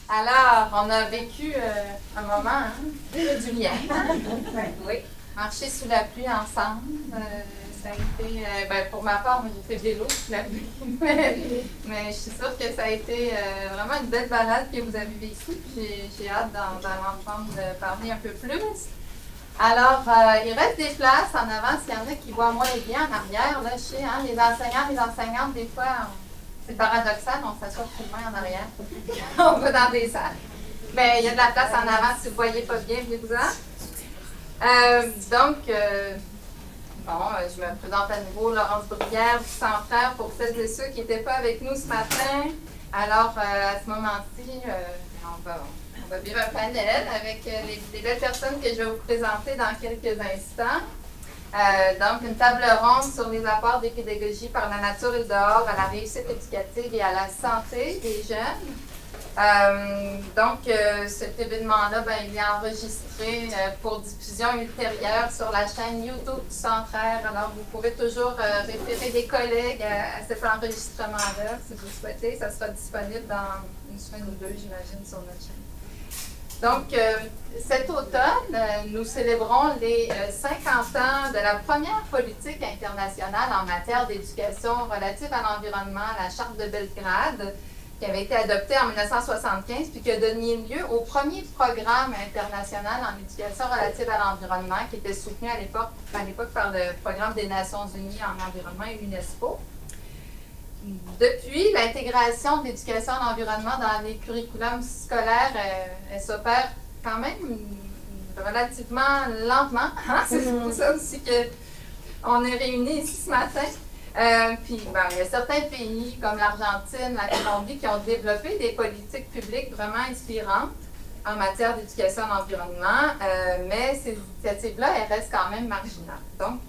Alors, on a vécu un moment du lien. Oui, marcher sous la pluie ensemble. Ça a été, pour ma part, moi j'ai fait vélo sous la pluie. mais je suis sûre que ça a été vraiment une belle balade que vous avez vécue. J'ai hâte d'en entendre parler un peu plus. Alors, il reste des places en avant s'il y en a qui voient moins bien en arrière. Là, je sais, hein, les enseignants, les enseignantes, des fois, c'est paradoxal, on s'assoit tout le monde en arrière. On va dans des salles. Mais il y a de la place en avant si vous ne voyez pas bien, venez-vous-en. Je me présente à nouveau, Laurence Bruyère du Centraire, pour celles et ceux qui n'étaient pas avec nous ce matin. Alors, à ce moment-ci, on va vivre un panel avec les belles personnes que je vais vous présenter dans quelques instants. Donc, une table ronde sur les apports des pédagogies par la nature et le dehors à la réussite éducative et à la santé des jeunes. Cet événement-là, il est enregistré pour diffusion ultérieure sur la chaîne YouTube du Centraire. Alors, vous pouvez toujours référer des collègues à cet enregistrement-là, si vous le souhaitez. Ça sera disponible dans une semaine ou deux, j'imagine, sur notre chaîne. Donc, cet automne, nous célébrons les 50 ans de la première politique internationale en matière d'éducation relative à l'environnement, la Charte de Belgrade, qui avait été adoptée en 1975, puis qui a donné lieu au premier programme international en éducation relative à l'environnement, qui était soutenu à l'époque par le Programme des Nations Unies en environnement et l'UNESCO. Depuis, l'intégration de l'éducation à l'environnement dans les curriculums scolaires, elle s'opère quand même relativement lentement. Hein? C'est pour ça aussi qu'on est réunis ici ce matin. Il y a certains pays comme l'Argentine, la Colombie qui ont développé des politiques publiques vraiment inspirantes en matière d'éducation à l'environnement, mais ces initiatives-là, elles restent quand même marginales. Donc,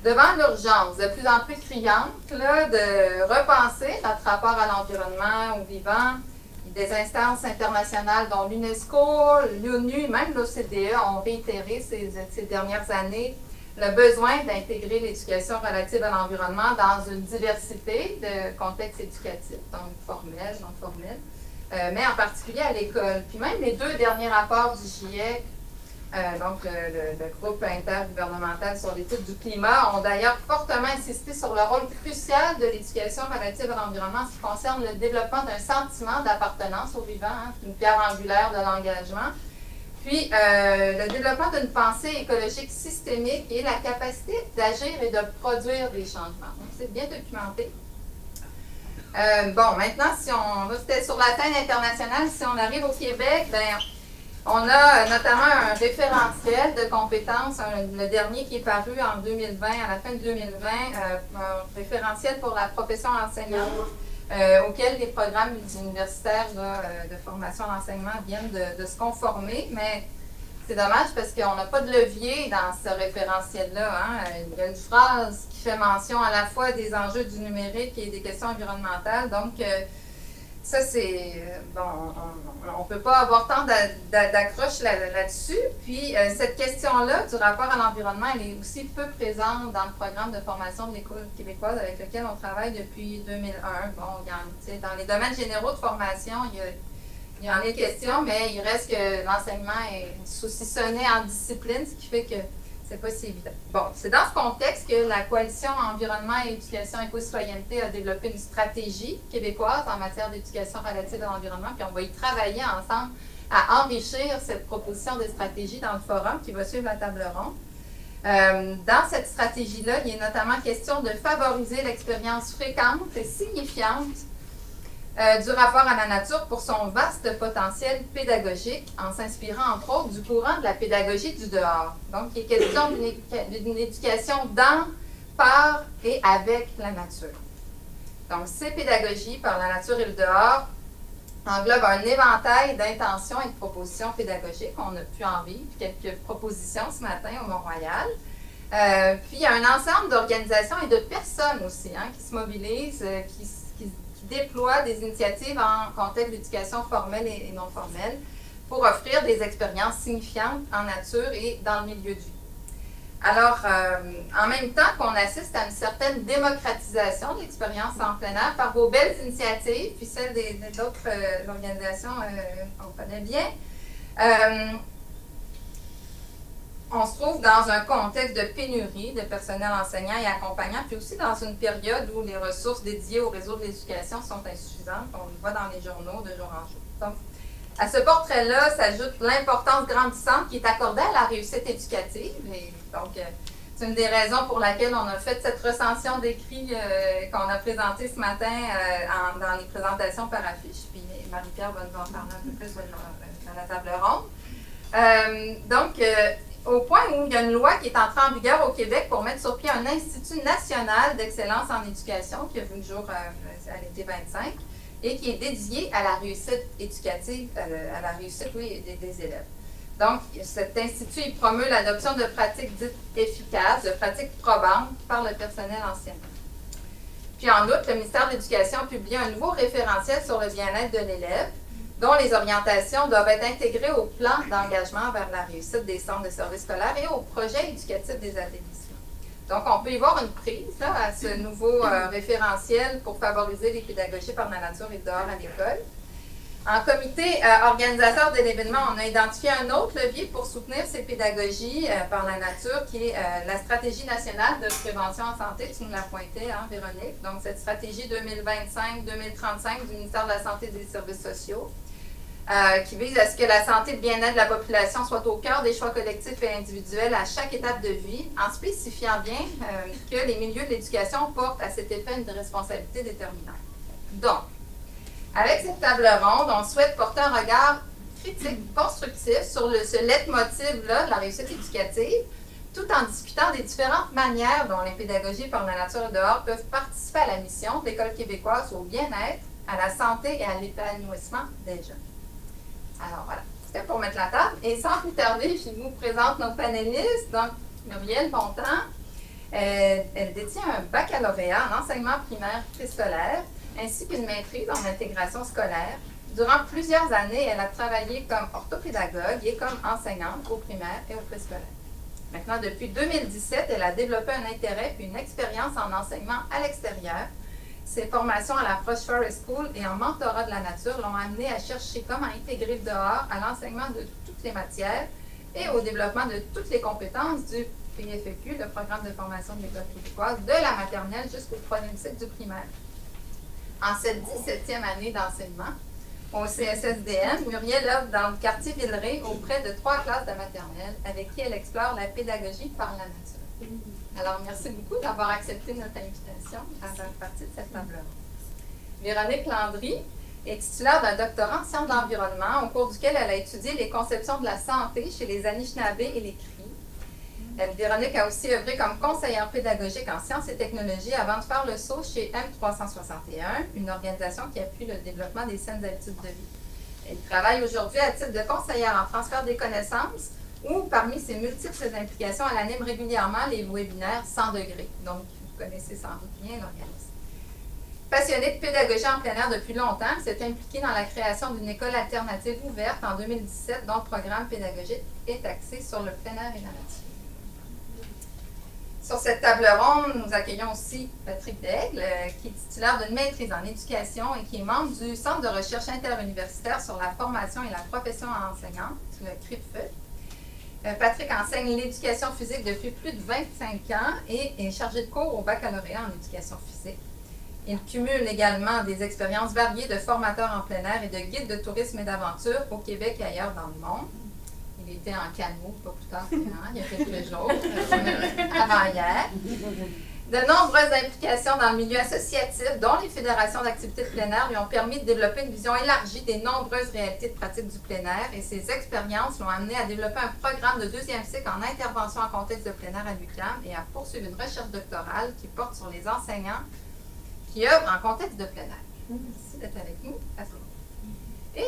devant l'urgence de plus en plus criante de repenser notre rapport à l'environnement, au vivant, des instances internationales dont l'UNESCO, l'ONU, même l'OCDE ont réitéré ces dernières années le besoin d'intégrer l'éducation relative à l'environnement dans une diversité de contextes éducatifs, donc formels, non formels, mais en particulier à l'école. Puis même les deux derniers rapports du GIEC, le groupe intergouvernemental sur l'étude du climat, ont d'ailleurs fortement insisté sur le rôle crucial de l'éducation relative à l'environnement en ce qui concerne le développement d'un sentiment d'appartenance au vivant, une pierre angulaire de l'engagement. Puis, le développement d'une pensée écologique systémique et la capacité d'agir et de produire des changements. Donc, c'est bien documenté. Maintenant, si on va sur la scène internationale, si on arrive au Québec, on a notamment un référentiel de compétences, le dernier qui est paru en 2020, à la fin de 2020, un référentiel pour la profession enseignante, auquel les programmes universitaires de formation à l'enseignement viennent de se conformer, mais c'est dommage parce qu'on n'a pas de levier dans ce référentiel-là. Hein. Il y a une phrase qui fait mention à la fois des enjeux du numérique et des questions environnementales, donc ça, c'est... on ne peut pas avoir tant d'accroches là-dessus. Puis, cette question-là du rapport à l'environnement, elle est aussi peu présente dans le programme de formation de l'École québécoise avec lequel on travaille depuis 2001. Dans les domaines généraux de formation, il y en a question, mais il reste que l'enseignement est saucissonné en discipline, ce qui fait que c'est pas si évident. C'est dans ce contexte que la Coalition Environnement et Éducation Éco-Citoyenneté a développé une stratégie québécoise en matière d'éducation relative à l'environnement, puis on va y travailler ensemble à enrichir cette proposition de stratégie dans le forum qui va suivre la table ronde. Dans cette stratégie-là, il est notamment question de favoriser l'expérience fréquente et signifiante du rapport à la nature pour son vaste potentiel pédagogique, en s'inspirant entre autres du courant de la pédagogie du dehors. Donc, il est question d'une éducation dans, par et avec la nature. Donc, ces pédagogies par la nature et le dehors englobent un éventail d'intentions et de propositions pédagogiques. On a pu en vivre quelques propositions ce matin au Mont-Royal. Puis, il y a un ensemble d'organisations et de personnes aussi qui se mobilisent, qui déploie des initiatives en contexte d'éducation formelle et non formelle pour offrir des expériences signifiantes en nature et dans le milieu de vie. Alors, en même temps qu'on assiste à une certaine démocratisation de l'expérience en plein air par vos belles initiatives, puis celles d'autres organisations qu'on connaît bien, on se trouve dans un contexte de pénurie de personnel enseignant et accompagnant, puis aussi dans une période où les ressources dédiées au réseau de l'éducation sont insuffisantes. On le voit dans les journaux de jour en jour. Donc, à ce portrait-là s'ajoute l'importance grandissante qui est accordée à la réussite éducative. Et donc, c'est une des raisons pour laquelle on a fait cette recension d'écrits qu'on a présentée ce matin dans les présentations par affiche. Puis Marie-Pierre va nous en parler un peu plus dans la table ronde. Au point où il y a une loi qui est entrée en vigueur au Québec pour mettre sur pied un Institut national d'excellence en éducation qui a vu le jour à l'été 25 et qui est dédié à la réussite éducative, à la réussite des élèves. Donc, cet institut il promeut l'adoption de pratiques dites efficaces, de pratiques probantes par le personnel enseignant. Puis en outre, le ministère de l'Éducation a publié un nouveau référentiel sur le bien-être de l'élève, dont les orientations doivent être intégrées au plan d'engagement vers la réussite des centres de services scolaires et au projet éducatif des établissements. Donc, on peut y voir une prise là, à ce nouveau référentiel pour favoriser les pédagogies par la nature et dehors à l'école. En comité organisateur de l'événement, on a identifié un autre levier pour soutenir ces pédagogies par la nature, qui est la stratégie nationale de prévention en santé. Tu nous l'as pointé, hein, Véronique. Donc, cette stratégie 2025-2035 du ministère de la Santé et des Services sociaux, qui vise à ce que la santé et le bien-être de la population soient au cœur des choix collectifs et individuels à chaque étape de vie, en spécifiant bien que les milieux de l'éducation portent à cet effet une responsabilité déterminante. Donc, avec cette table ronde, on souhaite porter un regard critique, constructif sur ce leitmotiv-là de la réussite éducative, tout en discutant des différentes manières dont les pédagogies par la nature et dehors peuvent participer à la mission de l'École québécoise au bien-être, à la santé et à l'épanouissement des jeunes. Alors voilà, c'était pour mettre la table. Et sans plus tarder, je vous présente nos panélistes. Donc, Muriel Bontemps, elle détient un baccalauréat en enseignement primaire préscolaire, ainsi qu'une maîtrise en intégration scolaire. Durant plusieurs années, elle a travaillé comme orthopédagogue et comme enseignante au primaire et au préscolaire. Maintenant, depuis 2017, elle a développé un intérêt et une expérience en enseignement à l'extérieur. Ses formations à la Frost Forest School et en mentorat de la nature l'ont amenée à chercher comment intégrer le dehors à l'enseignement de toutes les matières et au développement de toutes les compétences du PFEQ, le programme de formation de l'École québécoise, de la maternelle jusqu'au 3e cycle du primaire. En cette 17e année d'enseignement, au CSSDM, Muriel œuvre dans le quartier Villeray auprès de 3 classes de maternelle avec qui elle explore la pédagogie par la nature. Alors, merci beaucoup d'avoir accepté notre invitation à faire partie de cette table ronde. Véronique Landry est titulaire d'un doctorat en sciences de l'environnement, au cours duquel elle a étudié les conceptions de la santé chez les Anishinaabe et les Cris. Véronique a aussi œuvré comme conseillère pédagogique en sciences et technologies avant de faire le saut chez M361, une organisation qui appuie le développement des saines habitudes de vie. Elle travaille aujourd'hui à titre de conseillère en transfert des connaissances ou, parmi ses multiples implications, elle anime régulièrement les webinaires 100 degrés. Donc, vous connaissez sans doute bien l'organisme. Passionnée de pédagogie en plein air depuis longtemps, elle s'est impliquée dans la création d'une école alternative ouverte en 2017 dont le programme pédagogique est axé sur le plein air et la nature. Sur cette table ronde, nous accueillons aussi Patrick Daigle, qui est titulaire d'une maîtrise en éducation et qui est membre du Centre de recherche interuniversitaire sur la formation et la profession enseignante, le CRIPFE. Patrick enseigne l'éducation physique depuis plus de 25 ans et est chargé de cours au baccalauréat en éducation physique. Il cumule également des expériences variées de formateur en plein air et de guide de tourisme et d'aventure au Québec et ailleurs dans le monde. Il était en canot, pas plus tard qu'il y a quelques jours, avant hier. De nombreuses implications dans le milieu associatif, dont les fédérations d'activités de plein air, lui ont permis de développer une vision élargie des nombreuses réalités de pratique du plein air et ces expériences l'ont amené à développer un programme de 2e cycle en intervention en contexte de plein air à l'UQAM et à poursuivre une recherche doctorale qui porte sur les enseignants qui œuvrent en contexte de plein air. Merci d'être avec nous. Et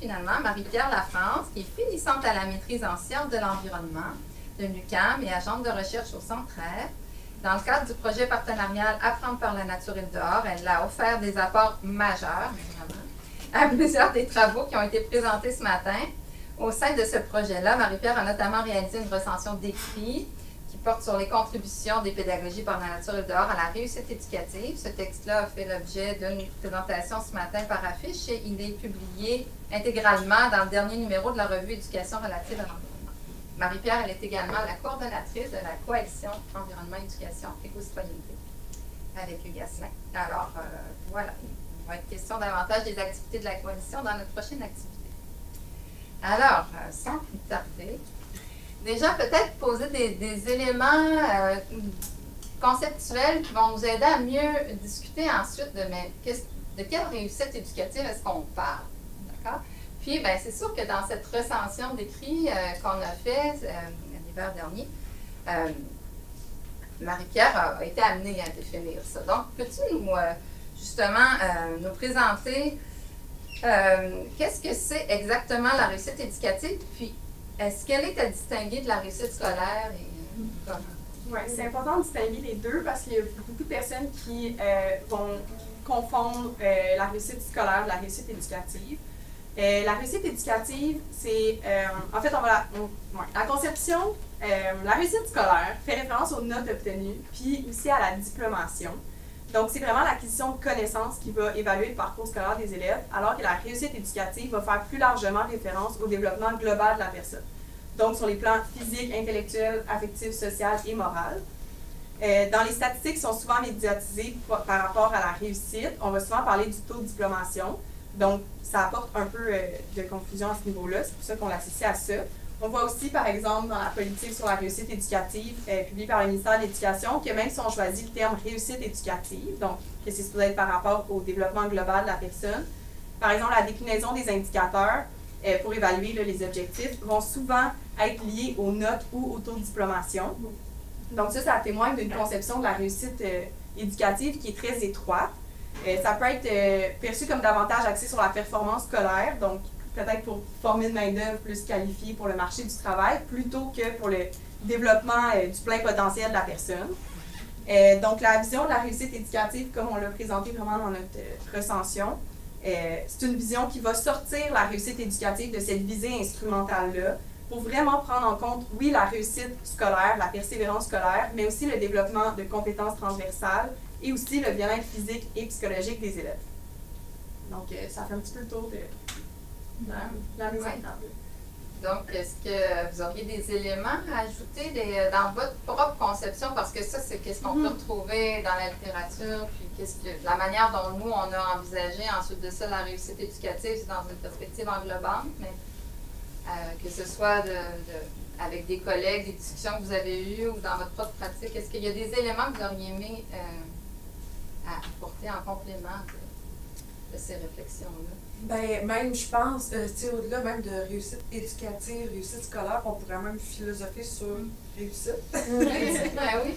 finalement, Marie-Pierre Lafrance, qui est finissante à la maîtrise en sciences de l'environnement de l'UQAM et agente de recherche au Centre Air. Dans le cadre du projet partenarial Apprendre par la nature et le dehors, elle a offert des apports majeurs, évidemment, à plusieurs des travaux qui ont été présentés ce matin. Au sein de ce projet-là, Marie-Pierre a notamment réalisé une recension d'écrits qui porte sur les contributions des pédagogies par la nature et dehors à la réussite éducative. Ce texte-là a fait l'objet d'une présentation ce matin par affiche et il est publié intégralement dans le dernier numéro de la revue Éducation relative à l'environnement. Marie-Pierre, elle est également la coordonnatrice de la coalition Environnement, Éducation, Éco-citoyenneté avec Hugues Asselin. Alors, voilà, il va être question davantage des activités de la coalition dans notre prochaine activité. Alors, sans plus tarder, déjà peut-être poser des éléments conceptuels qui vont nous aider à mieux discuter ensuite de quelle réussite éducative est-ce qu'on parle. D'accord? Puis, bien, c'est sûr que dans cette recension d'écrits qu'on a fait l'hiver dernier, Marie-Pierre a été amenée à définir ça. Donc, peux-tu justement nous présenter qu'est-ce que c'est exactement la réussite éducative, puis est-ce qu'elle est à distinguer de la réussite scolaire et comment? Oui, c'est important de distinguer les deux parce qu'il y a beaucoup de personnes qui vont confondre la réussite scolaire et la réussite éducative. La réussite éducative, c'est, en fait, la conception, la réussite scolaire fait référence aux notes obtenues, puis aussi à la diplomation. Donc, c'est vraiment l'acquisition de connaissances qui va évaluer le parcours scolaire des élèves, alors que la réussite éducative va faire plus largement référence au développement global de la personne. Donc, sur les plans physiques, intellectuels, affectifs, social et moral. Dans les statistiques qui sont souvent médiatisées par rapport à la réussite, on va souvent parler du taux de diplomation. Donc, ça apporte un peu de confusion à ce niveau-là, c'est pour ça qu'on l'associe à ça. On voit aussi, par exemple, dans la politique sur la réussite éducative, publiée par le ministère de l'Éducation, que même si on choisit le terme réussite éducative, donc que c'est supposé être par rapport au développement global de la personne, par exemple, la déclinaison des indicateurs pour évaluer les objectifs vont souvent être liés aux notes ou au taux de diplomation. Donc ça témoigne d'une conception de la réussite éducative qui est très étroite. Ça peut être perçu comme davantage axé sur la performance scolaire, donc peut-être pour former une main-d'œuvre plus qualifiée pour le marché du travail, plutôt que pour le développement du plein potentiel de la personne. Donc, la vision de la réussite éducative, comme on l'a présenté vraiment dans notre recension, c'est une vision qui va sortir la réussite éducative de cette visée instrumentale-là pour vraiment prendre en compte, oui, la réussite scolaire, la persévérance scolaire, mais aussi le développement de compétences transversales et aussi le bien-être physique et psychologique des élèves. Donc, ça fait un petit peu le tour de la mise en table. Donc, est-ce que vous auriez des éléments à ajouter dans votre propre conception? Parce que ça, c'est qu'est-ce qu'on peut retrouver dans la littérature, puis la manière dont nous, on a envisagé ensuite de ça la réussite éducative, c'est dans une perspective englobante, mais que ce soit avec des collègues, des discussions que vous avez eues ou dans votre propre pratique, est-ce qu'il y a des éléments que vous auriez aimé à apporter en complément de ces réflexions-là? Ben, même, je pense, au-delà même de réussite éducative, réussite scolaire, on pourrait même philosopher sur réussite. Ben oui.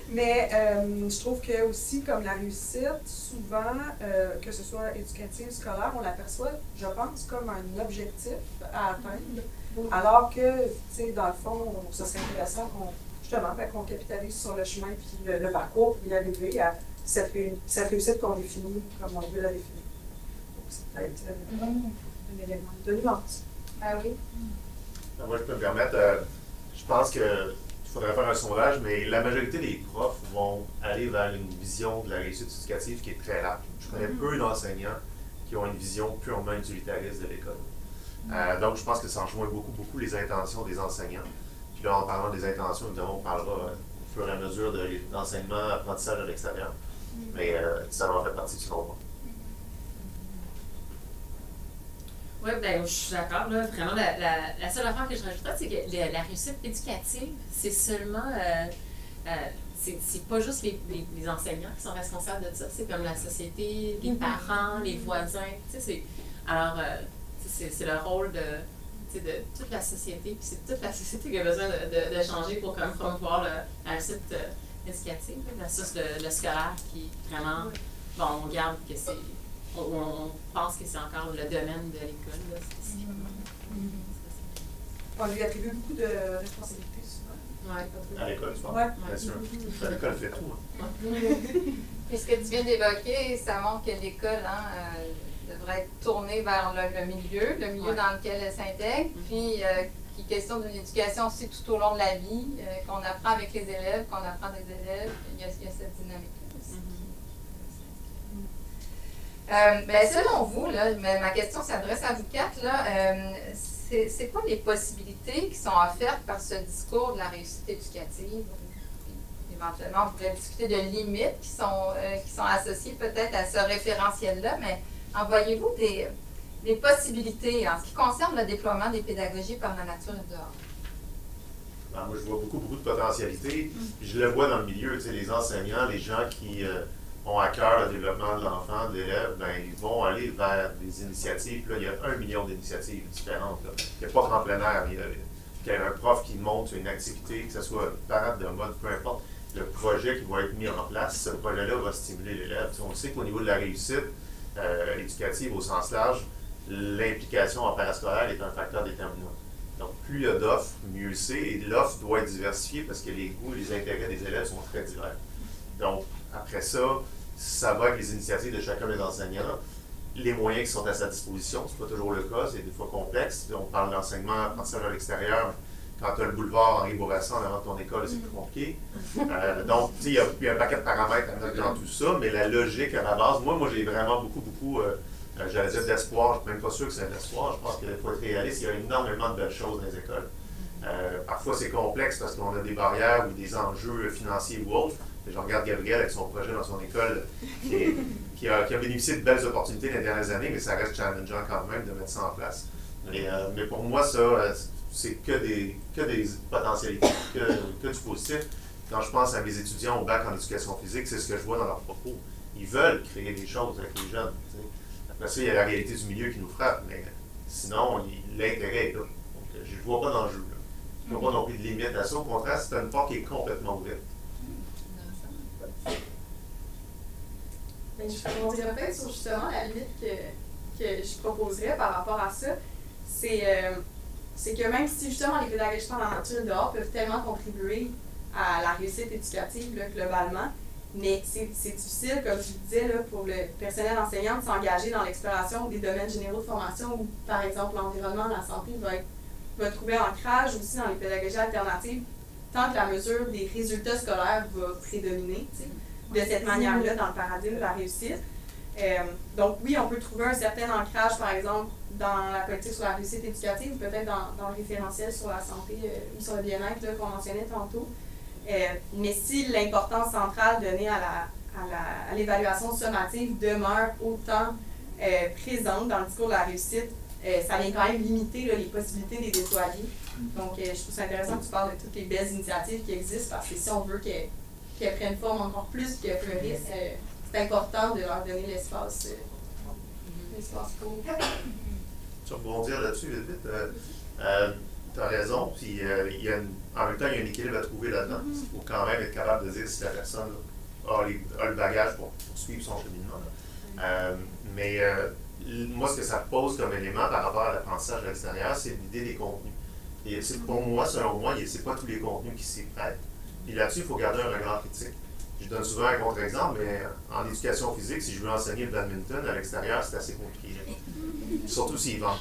Mais je trouve que aussi, comme la réussite, souvent, que ce soit éducative, scolaire, on l'aperçoit, je pense, comme un objectif à atteindre. Alors que, tu sais, dans le fond, ça serait intéressant qu'on capitalise sur le chemin puis le parcours pour y arriver à cette réussite qu'on définit comme on veut la définir. C'est peut-être un élément de nuance. Ah oui. Moi, je peux me permettre, je pense qu'il faudrait faire un sondage, mais la majorité des profs vont aller vers une vision de la réussite éducative qui est très large. Je connais peu d'enseignants qui ont une vision purement utilitariste de l'école. Donc, je pense que ça rejoint beaucoup les intentions des enseignants. Puis là, en parlant des intentions, évidemment, on parlera au fur et à mesure de l'enseignement, apprentissage à l'extérieur. Mais ça va faire partie du nombre. Oui, ben, je suis d'accord. Là, vraiment, la seule affaire que je rajouterais, c'est que la réussite éducative, c'est seulement. C'est pas juste les enseignants qui sont responsables de ça, c'est comme la société, les parents, les voisins. Alors, c'est le rôle de toute la société, puis c'est toute la société qui a besoin de changer pour quand même promouvoir la réussite éducative, versus le scolaire qui vraiment. Bon, on regarde que c'est. On pense que c'est encore le domaine de l'école, spécifiquement. On lui attribue beaucoup de responsabilités souvent. Ouais. À l'école, tu penses? Ouais. Bien sûr. L'école fait tout. Hein. Puis ce que tu viens d'évoquer, ça montre que l'école devrait être tournée vers le milieu dans lequel elle s'intègre, puis puis question d'une éducation aussi tout au long de la vie, qu'on apprend avec les élèves, qu'on apprend des élèves, il y a cette dynamique-là aussi. Ben, selon vous, là, ma question s'adresse à vous quatre, là, c'est quoi les possibilités qui sont offertes par ce discours de la réussite éducative? Éventuellement, on pourrait discuter de limites qui sont associées peut-être à ce référentiel-là, mais envoyez-vous des possibilités en ce qui concerne le déploiement des pédagogies par la nature et dehors? Ben, moi, je vois beaucoup de potentialités. Je le vois dans le milieu, tu sais, les enseignants, les gens qui ont à cœur le développement de l'enfant, de l'élève, ben, ils vont aller vers des initiatives. Là, il y a 1 million d'initiatives différentes. Là. Il n'y a pas qu'en plein air. Il y a un prof qui monte une activité, que ce soit une parade de mode, peu importe. Le projet qui va être mis en place, ce projet-là va stimuler l'élève. Tu sais, on sait qu'au niveau de la réussite éducative au sens large, l'implication en parascolaire est un facteur déterminant. Donc, plus il y a d'offres, mieux c'est. Et l'offre doit être diversifiée parce que les goûts et les intérêts des élèves sont très divers. Donc, après ça, ça va avec les initiatives de chacun des enseignants. Les moyens qui sont à sa disposition, c'est pas toujours le cas, c'est des fois complexe. On parle d'enseignement, apprentissage à l'extérieur. Quand tu as le boulevard Henri Bourassa en avant de ton école, c'est plus compliqué. Donc, tu sais, il y a un paquet de paramètres à mettre dans tout ça, mais la logique à la base, moi j'ai vraiment beaucoup j'allais dire d'espoir, je ne suis même pas sûr que c'est de l'espoir, je pense qu'il faut être réaliste, il y a énormément de belles choses dans les écoles. Parfois c'est complexe parce qu'on a des barrières ou des enjeux financiers ou autres. Je regarde Gabriel avec son projet dans son école qui a bénéficié de belles opportunités les dernières années, mais ça reste challengeant quand même de mettre ça en place. Mais pour moi, ça, c'est que des potentialités, que du positif. Quand je pense à mes étudiants au bac en éducation physique, c'est ce que je vois dans leurs propos. Ils veulent créer des choses avec les jeunes. T'sais. Après ça, il y a la réalité du milieu qui nous frappe, mais sinon, l'intérêt est là. Donc, je ne vois pas d'enjeu. Je ne vois pas non plus de limite à ça. Au contraire, c'est une porte qui est complètement ouverte. On dirait peut-être sur justement la limite que je proposerais par rapport à ça, c'est que même si justement les pédagogies par la nature dehors peuvent tellement contribuer à la réussite éducative là, globalement, mais c'est difficile, comme je disais, là, pour le personnel enseignant de s'engager dans l'exploration des domaines généraux de formation où, par exemple, l'environnement, la santé va trouver un ancrage aussi dans les pédagogies alternatives tant que la mesure des résultats scolaires va prédominer, de cette manière-là dans le paradigme de la réussite. Donc oui, on peut trouver un certain ancrage, par exemple, dans la politique sur la réussite éducative, peut-être dans le référentiel sur la santé ou sur le bien-être qu'on mentionnait tantôt. Mais si l'importance centrale donnée à l'évaluation sommative demeure autant présente dans le discours de la réussite, ça vient quand même limiter là, les possibilités des déployer. Donc je trouve ça intéressant que tu parles de toutes les belles initiatives qui existent, parce que si on veut qu'elles prennent forme encore plus, qu'elles fleurissent, c'est important de leur donner l'espace pour. Tu vas rebondir là-dessus vite. Tu as raison, puis en même temps, il y a un équilibre à trouver là-dedans. Il faut quand même être capable de dire si la personne a le bagage pour suivre son cheminement. Mais moi, ce que ça pose comme élément par rapport à l'apprentissage à l'extérieur, c'est l'idée des contenus. Et pour moi, selon moi, ce n'est pas tous les contenus qui s'y prêtent. Et là-dessus, il faut garder un regard critique. Je donne souvent un contre-exemple, mais en éducation physique, si je veux enseigner le badminton à l'extérieur, c'est assez compliqué. Surtout s'ils vendent.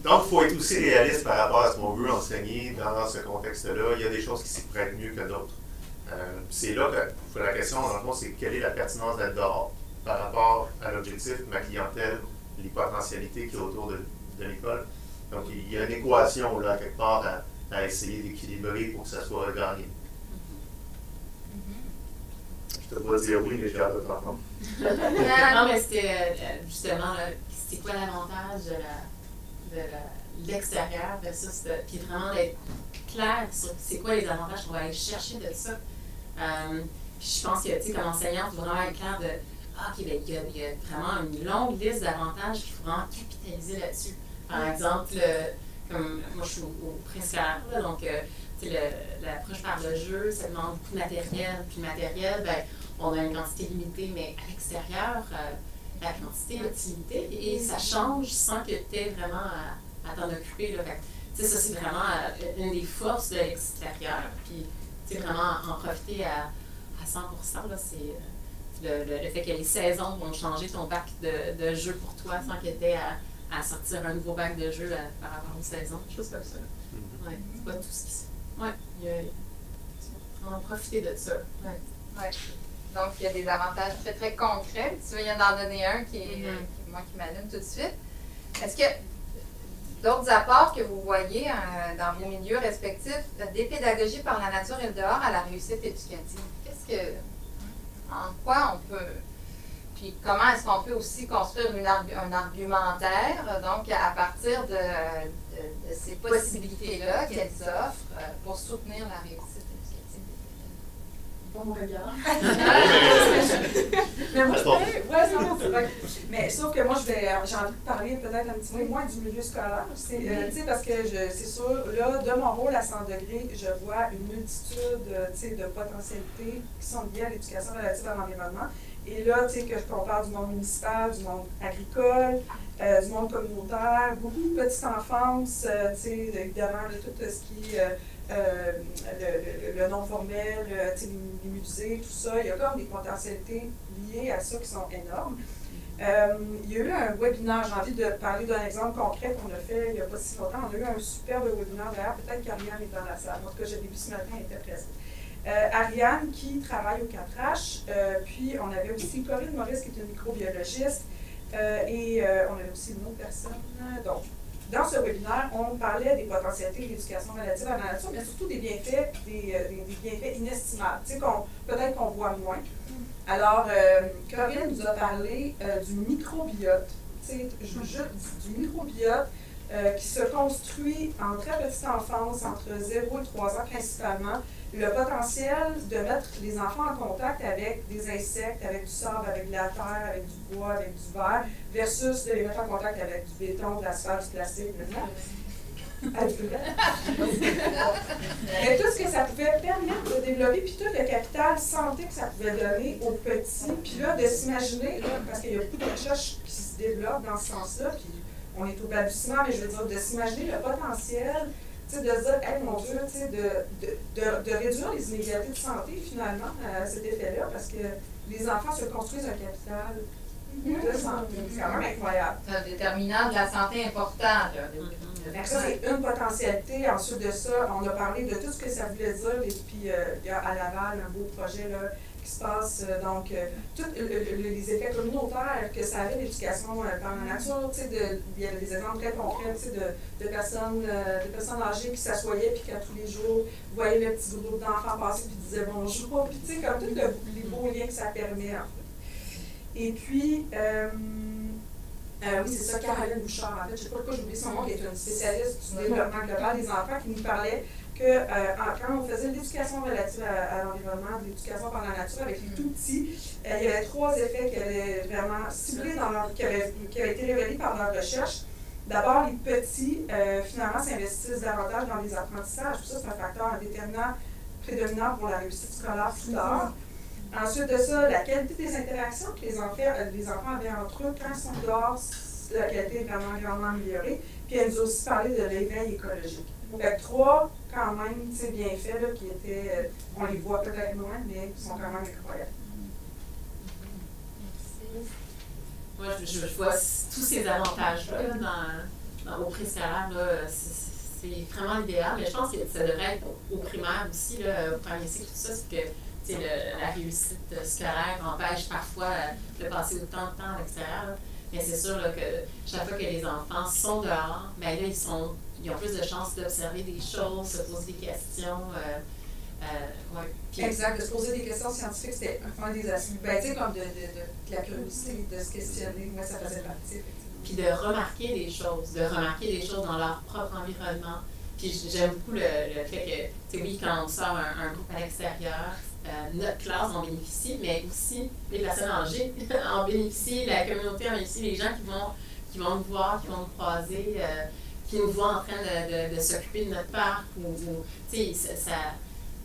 Donc, il faut être aussi réaliste par rapport à ce qu'on veut enseigner dans ce contexte-là. Il y a des choses qui s'y prêtent mieux que d'autres. C'est là que la question, dans le fond, c'est quelle est la pertinence d'être dehors par rapport à l'objectif, ma clientèle, les potentialités qu'il y a autour de l'école. Donc, il y a une équation, là, quelque part, à essayer d'équilibrer pour que ça soit gagné. Je te dois dire oui, mais j'ai hâte de t'entendre. Non, mais c'était justement, c'est quoi l'avantage de l'extérieur versus puis vraiment d'être clair sur c'est quoi les avantages qu'on va aller chercher de ça. Je pense que, tu sais, comme enseignante, il faut vraiment être clair de OK, ben, il y a vraiment une longue liste d'avantages qu'il faut vraiment capitaliser là-dessus. Par exemple, comme moi je suis au préscolaire, donc l'approche par le jeu, ça demande beaucoup de matériel. Puis le matériel, ben, on a une quantité limitée, mais à l'extérieur, la quantité est limitée et ça change sans que tu aies vraiment à t'en occuper. Là. Fait, ça, c'est vraiment une des forces de l'extérieur. Puis vraiment en profiter à 100%, là, c'est le fait que les saisons vont changer ton bac de jeu pour toi sans que tu aies à à sortir un nouveau bac de jeu par rapport aux saisons, choses comme ça. Ouais, c'est pas tout ce qui se... Ouais, on a profité de ça. Ouais. Donc, il y a des avantages très, très concrets. Tu veux y en donner un qui m'allume tout de suite. Est-ce que d'autres apports que vous voyez dans vos milieux respectifs, des pédagogies par la nature et le dehors à la réussite éducative? En quoi on peut... Puis comment est-ce qu'on peut aussi construire un argumentaire, donc à partir de ces possibilités-là qu'elles offrent pour soutenir la réussite éducative? Bon regard. Mais sauf que moi, j'ai envie de parler peut-être un petit peu moins du milieu scolaire. Parce que c'est sûr, là, de mon rôle à 100 degrés, je vois une multitude de potentialités qui sont liées à l'éducation relative à l'environnement. Et là, tu sais, que je compare du monde municipal, du monde agricole, du monde communautaire, beaucoup de petite enfance, tu sais, évidemment, de tout ce qui est le non-formel, les musées, tout ça. Il y a comme des potentialités liées à ça qui sont énormes. Il y a eu un webinaire, j'ai envie de parler d'un exemple concret qu'on a fait il n'y a pas si longtemps. On a eu un superbe webinaire, d'ailleurs, peut-être qu'Ariane est dans la salle. En tout cas, je l'ai vu ce matin, elle était présente. Ariane qui travaille au 4H, puis on avait aussi Corinne Maurice qui est une microbiologiste, et on avait aussi une autre personne. Donc, dans ce webinaire, on parlait des potentialités de l'éducation relative à la nature, mais surtout des bienfaits, des bienfaits inestimables, tu sais, peut-être qu'on voit moins. Alors, Corinne nous a parlé du microbiote, tu sais, du microbiote qui se construit en très petite enfance, entre 0 et 3 ans principalement. Le potentiel de mettre les enfants en contact avec des insectes, avec du sable, avec de la terre, avec du bois, avec du verre, versus de les mettre en contact avec du béton, de l'asphalte, du plastique, Mais tout ce que ça pouvait permettre de développer, puis tout le capital santé que ça pouvait donner aux petits, puis là, de s'imaginer, parce qu'il y a beaucoup de recherches qui se développent dans ce sens-là, puis on est au balbutiement, mais je veux dire, de s'imaginer le potentiel, de se dire, hey, mon Dieu, de réduire les inégalités de santé, finalement, à cet effet-là, parce que les enfants se construisent un capital de santé. C'est quand même incroyable. C'est un déterminant de la santé important. Ça, c'est une potentialité. Ensuite de ça, on a parlé de tout ce que ça voulait dire. Et puis, il y a à Laval un beau projet là, qui se passe. Donc, tous les effets communautaires que ça avait, l'éducation par la nature. Il y avait des exemples très concrets de personnes âgées qui s'assoyaient puis qui, tous les jours, voyaient le petit groupe d'enfants passer puis disaient bonjour. Puis, tu sais, comme tous les beaux liens que ça permet, en fait. Et puis, oui, c'est ça, Caroline Bouchard, en fait, je ne sais pas pourquoi j'ai oublié son nom, qui est une spécialiste du développement global des enfants, qui nous parlait que quand on faisait de l'éducation relative à l'environnement, de l'éducation par la nature avec les tout-petits, il y avait 3 effets qui avaient vraiment ciblés, qui avaient été révélés par leur recherche. D'abord, les petits, finalement, s'investissent davantage dans les apprentissages. Tout ça, c'est un facteur déterminant, prédominant pour la réussite scolaire plus tard. Ensuite de ça, la qualité des interactions que les enfants avaient entre eux quand ils sont dehors, la qualité est vraiment grandement améliorée. Puis elle nous a aussi parlé de l'éveil écologique. Fait que 3, quand même, bien faits, là, qui étaient, on les voit peut-être moins, mais qui sont quand même incroyables. Moi, je vois tous ces avantages-là au préscolaire. C'est vraiment l'idéal, mais je pense que ça devrait être au primaire aussi, là, au premier cycle, tout ça, c'est que la réussite scolaire empêche parfois de passer autant de temps à l'extérieur. Mais c'est sûr là, que chaque fois que les enfants sont dehors, ben là, ils ont plus de chances d'observer des choses, se poser des questions. Puis, exact, de se poser des questions scientifiques, c'était un des aspects. Ben, tu sais, comme de la curiosité, de se questionner, moi, ça faisait partie. Puis de remarquer des choses dans leur propre environnement. Puis j'aime beaucoup le fait que, oui, quand on sort un groupe à l'extérieur, notre classe en bénéficie, mais aussi les personnes âgées en bénéficient, la communauté en bénéficie, les gens qui vont nous voir, qui vont nous croiser, qui nous voient en train de s'occuper de notre parc,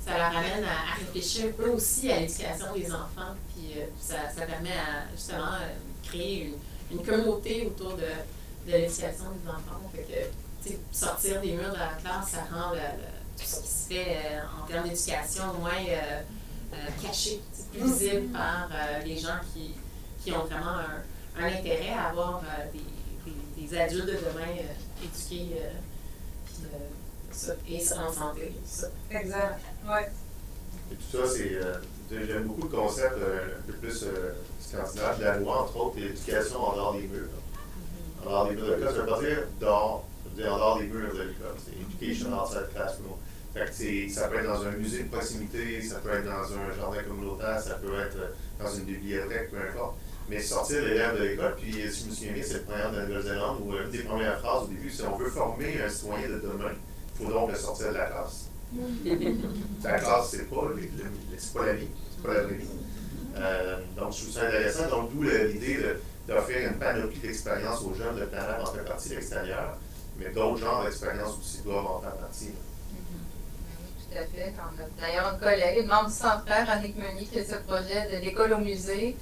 ça leur amène à réfléchir eux aussi à l'éducation des enfants, puis ça permet à justement créer une communauté autour de l'éducation des enfants. Fait que, sortir des murs de la classe, ça rend tout ce qui se fait en termes d'éducation moins caché, plus visible par les gens qui ont vraiment un intérêt à avoir des les adultes de demain éduqués et en santé. Ça. Exact. Ouais. Et tout ça, j'aime beaucoup le concept un peu plus scandinave de la loi, entre autres, l'éducation en dehors des murs. En dehors des murs de l'école, ça veut pas dire dehors, ça veut dire en dehors des murs de l'école. C'est education outside classroom. Fait que ça peut être dans un musée de proximité, ça peut être dans un jardin communautaire, ça peut être dans une bibliothèque, peu importe. Mais sortir l'élève de l'école, puis si je me souviens bien, c'est le première de la Nouvelle-Zélande où une des premières phrases au début, c'est on veut former un citoyen de demain. Il faut donc le sortir de la classe. La classe, c'est pas la vie, c'est pas la vraie vie. Donc, je trouve ça intéressant. Donc, d'où l'idée d'offrir une panoplie d'expériences aux jeunes. Le PANAP en fait partie de l'extérieur, mais d'autres genres d'expériences aussi doivent en faire partie. Tout à fait. On a d'ailleurs un collègue, une membre du centenaire, Annick Meunier, qui a ce projet de l'école au musée,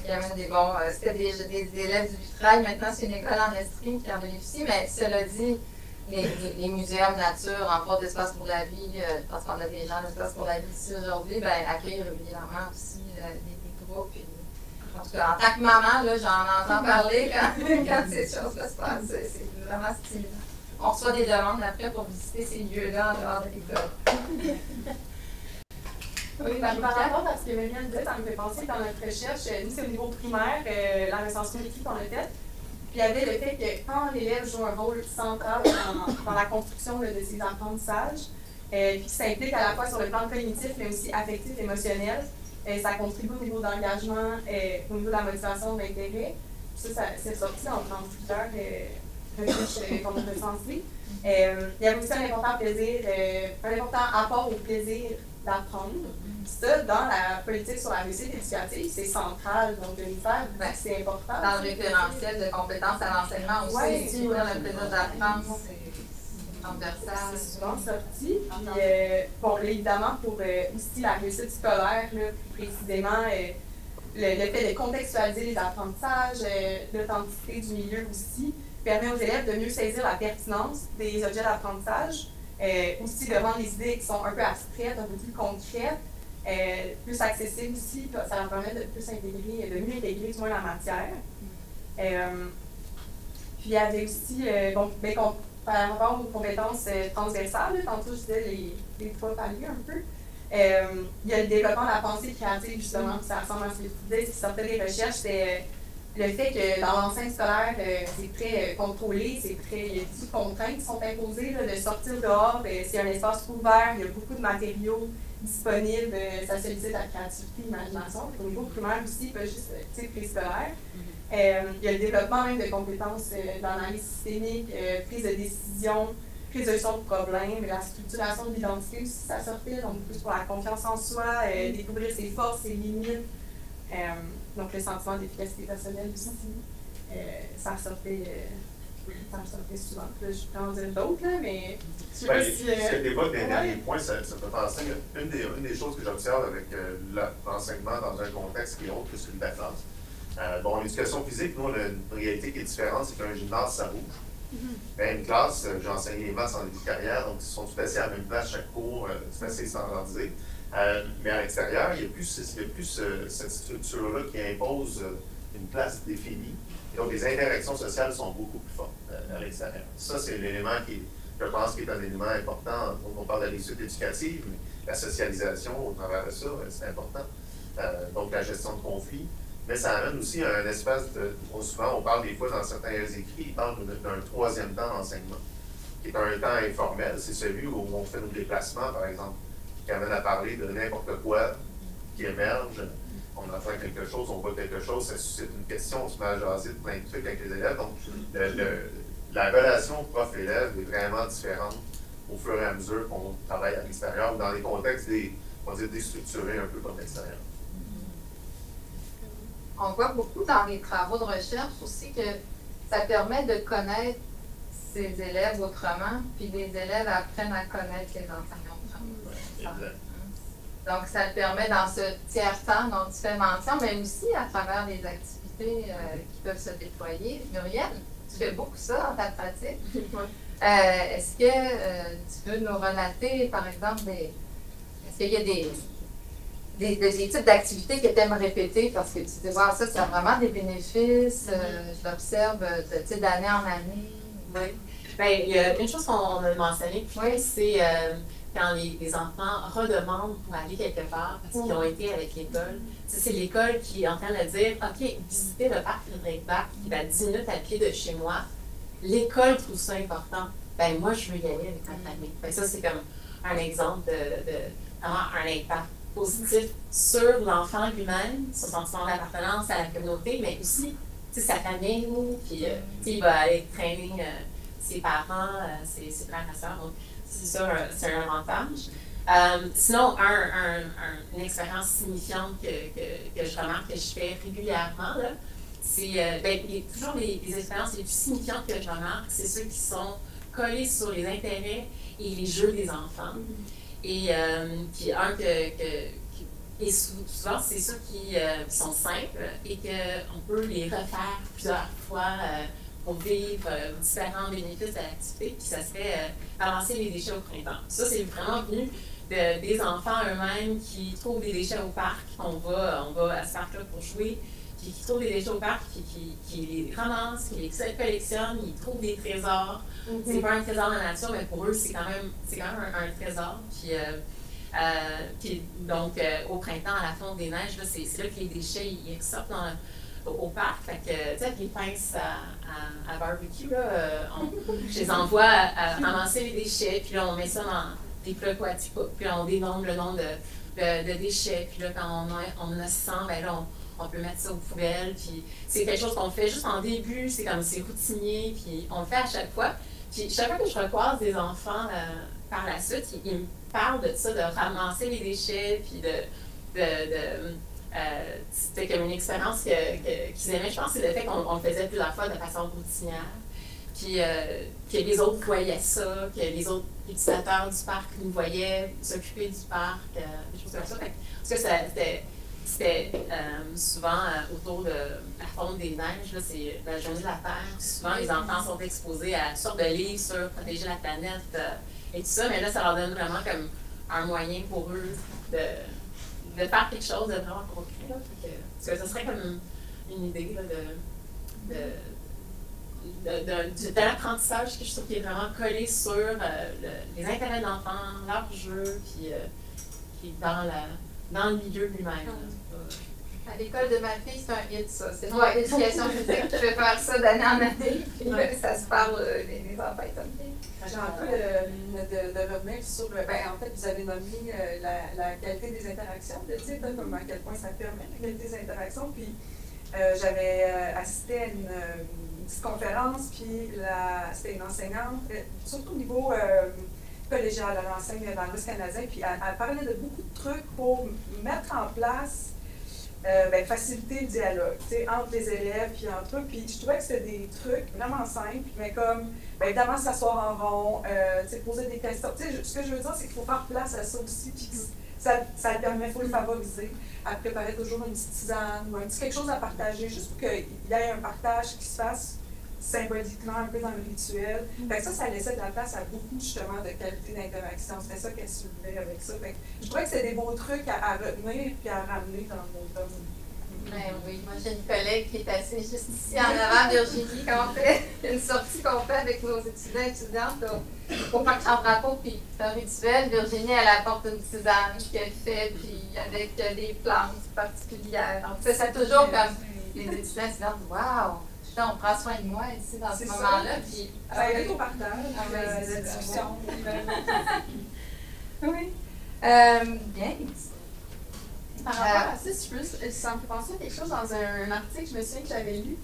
qui amène des bons. C'était des élèves du vitrail. Maintenant, c'est une école en Estrie qui en bénéficie, mais cela dit, les muséums nature, en pas d'espace pour la vie, parce qu'on a des gens d'espace pour la vie ici aujourd'hui, accueillent régulièrement aussi des groupes. En tout cas, en tant que maman, là, j'en entends parler quand ces choses-là se passent. C'est vraiment stimulant. On reçoit des demandes après pour visiter ces lieux-là en dehors de l'école. Oui, par rapport à ce que Marianne disait, ça me fait penser que dans notre recherche, nous, c'est au niveau primaire, la recensiométrie qu'on a faite. Puis il y avait le fait que quand l'élève joue un rôle central dans la construction de ses apprentissages, puis ça implique à la fois sur le plan cognitif, mais aussi affectif, émotionnel, ça contribue au niveau d'engagement, au niveau de la motivation, de l'intérêt. Ça, c'est sorti dans plusieurs recherches qu'on a recensées. Il y a aussi un important apport au plaisir d'apprendre. Ça, dans la politique sur la réussite éducative, c'est central. Donc, de nous faire, c'est important. Dans le référentiel de compétences à l'enseignement aussi, dans le plaisir d'apprendre, c'est transversal. C'est souvent sorti. Puis, bon, là, évidemment, pour aussi la réussite scolaire, là, précisément, le fait de contextualiser les apprentissages, l'authenticité du milieu aussi, permet aux élèves de mieux saisir la pertinence des objets d'apprentissage, aussi de rendre les idées qui sont un peu abstraites, un peu plus concrètes, plus accessibles aussi, ça leur permet de mieux intégrer du moins la matière. Puis il y avait aussi, par rapport aux compétences transversales, tantôt je disais les trois paliers un peu, il y a le développement de la pensée créative justement, ça ressemble à ce que tu disais, ce qui sortait des recherches, c'est le fait que dans l'enceinte scolaire, c'est très contrôlé, il y a beaucoup de contraintes qui sont imposées, là, de sortir dehors, c'est un espace ouvert, il y a beaucoup de matériaux disponibles, ça sollicite la créativité, l'imagination. Au niveau primaire aussi, pas juste préscolaire. Il y a le développement même de compétences d'analyse systémique, prise de décision, résolution de problèmes, la structuration de l'identité aussi, ça sortait, donc plus pour la confiance en soi, découvrir ses forces, ses limites. Donc, le sentiment d'efficacité personnelle aussi, ça ressortait souvent. Là, je peux en dire d'autres, mais je sais pas si... Ce que tu évoques des derniers points, ça me fait penser qu'une des choses que j'observe avec l'enseignement dans un contexte qui est autre que celui de la classe. L'éducation physique, nous, on a une réalité qui est différente, c'est qu'un gymnase, ça bouge. Une classe, j'ai enseigné les maths en début de carrière, donc ils sont tout assis à la même place chaque cours, c'est assez standardisé. Mais à l'extérieur, il y a plus cette structure-là qui impose une place définie. Et donc, les interactions sociales sont beaucoup plus fortes à l'extérieur. Ça, c'est l'élément qui, je pense, qui est un élément important. Donc, on parle de la réussite éducative, mais la socialisation au travers de ça, c'est important. Donc, la gestion de conflits. Mais ça amène aussi un espace de... Souvent, on parle des fois dans certains écrits, ils parlent d'un troisième temps d'enseignement, qui est un temps informel. C'est celui où on fait nos déplacements, par exemple, qui amène à parler de n'importe quoi qui émerge. On entend quelque chose, on voit quelque chose, ça suscite une question, on se met à jaser de plein de trucs avec les élèves. Donc, la relation prof-élève est vraiment différente au fur et à mesure qu'on travaille à l'extérieur ou dans les contextes déstructurés un peu comme l'extérieur. On voit beaucoup dans les travaux de recherche aussi que ça permet de connaître ses élèves autrement, puis les élèves apprennent à connaître les enseignants autrement. Donc, ça le permet dans ce tiers-temps dont tu fais mention, mais aussi à travers les activités qui peuvent se déployer. Muriel, tu fais beaucoup ça dans ta pratique. Est-ce que tu peux nous relater, par exemple, est-ce qu'il y a des types d'activités que tu aimes répéter parce que tu dis, wow, ça a vraiment des bénéfices, je l'observe d'année en année. Oui. Bien, il y a une chose qu'on a mentionné, c'est quand les enfants redemandent pour aller quelque part parce qu'ils ont été avec l'école. C'est l'école qui est en train de dire, OK, visiter le parc Frédéric Bach, qui est à 10 minutes à pied de chez moi. L'école trouve ça important. Ben moi, je veux y aller avec ma famille. Ça, c'est comme un exemple de vraiment un impact positif sur l'enfant lui-même, son sentiment d'appartenance à la communauté, mais aussi sa famille, puis il va aller traîner ses parents, ses frères et sœurs. Donc, c'est ça, c'est un avantage. Sinon, une expérience signifiante que je remarque, que je fais régulièrement, c'est il y a toujours les expériences les plus significantes que je remarque, c'est ceux qui sont collés sur les intérêts et les jeux des enfants. Et souvent, c'est ceux qui sont simples et qu'on peut les refaire plusieurs fois pour vivre différents bénéfices de l'activité. Puis ça serait ramasser les déchets au printemps. Ça, c'est vraiment venu des enfants eux-mêmes qui trouvent des déchets au parc. On va à ce parc-là pour jouer. Puis qui trouvent des déchets au parc, qui les ramassent, qui les collectionnent, ils trouvent des trésors. C'est pas un trésor de la nature, mais pour eux, c'est quand même un trésor. Puis donc, au printemps, à la fonte des neiges, c'est là que les déchets ils ressortent au parc. Fait que, tu sais, avec les pinces à barbecue, je les envoie à ramasser les déchets, puis là, on met ça dans des plats quatipoques, puis là, on dénombre le nombre de déchets, puis là, quand on a 100, ben là, on peut mettre ça aux poubelles, puis c'est quelque chose qu'on fait juste en début, c'est routinier, puis on le fait à chaque fois. Puis chaque fois que je recroise des enfants par la suite, ils me parlent de ça, de ramasser les déchets, puis c'était comme une expérience qu'ils aimaient. Je pense que c'est le fait qu'on le faisait plusieurs fois de façon routinière, puis que les autres voyaient ça, que les autres utilisateurs du parc nous voyaient s'occuper du parc, des choses comme ça. Parce que c'était souvent autour de la fonte des neiges, c'est la journée de la Terre. Souvent, les enfants sont exposés à toutes sortes de livres sur protéger la planète et tout ça, mais là, ça leur donne vraiment comme un moyen pour eux de faire quelque chose de vraiment concret. Parce que ça serait comme une idée de l'apprentissage que je trouve qui est vraiment collé sur les intérêts de l'enfant, leur jeu, puis qui est dans le milieu lui-même. À l'école de ma fille, c'est un hit, ça. C'est une éducation physique qui fait faire ça d'année en année. Puis là, ça se parle, les enfants étonnés. J'ai envie de revenir sur en fait, vous avez nommé la qualité des interactions, comme à quel point ça permet la qualité des interactions. Puis j'avais assisté à une petite conférence, puis c'était une enseignante, surtout au niveau collégial, elle enseigne dans l'Ouest canadien, puis elle parlait de beaucoup de trucs pour mettre en place, faciliter le dialogue, entre les élèves puis entre eux. Puis je trouvais que c'était des trucs vraiment simples, mais comme, évidemment, s'asseoir en rond, poser des questions. Ce que je veux dire, c'est qu'il faut faire place à ça aussi, puis ça le permet, il faut le favoriser. Elle préparait toujours une petite tisane ou un petit quelque chose à partager, juste pour qu'il y ait un partage qui se fasse symboliquement un peu dans le rituel. Fait que ça laissait de la place à beaucoup justement de qualité d'interaction. C'était ça qu'elle soulevait avec ça. Fait que je trouvais que c'était des bons trucs à retenir puis à ramener dans nos domaines. Ben oui, moi j'ai une collègue qui est assise juste ici en avant, Virginie, quand on fait une sortie qu'on fait avec nos étudiants et étudiantes au parc Chambre-Drapeau, puis un rituel, Virginie elle apporte une tisane qu'elle fait, puis avec des plantes particulières. Donc ça toujours comme les étudiants et étudiantes, waouh! On prend soin de moi ici dans ce moment-là. Puis, ça aide au partage, la discussion. Oui. Bien. Par rapport à ça, si je peux, ça me fait penser à quelque chose dans un article, je me souviens que j'avais lu.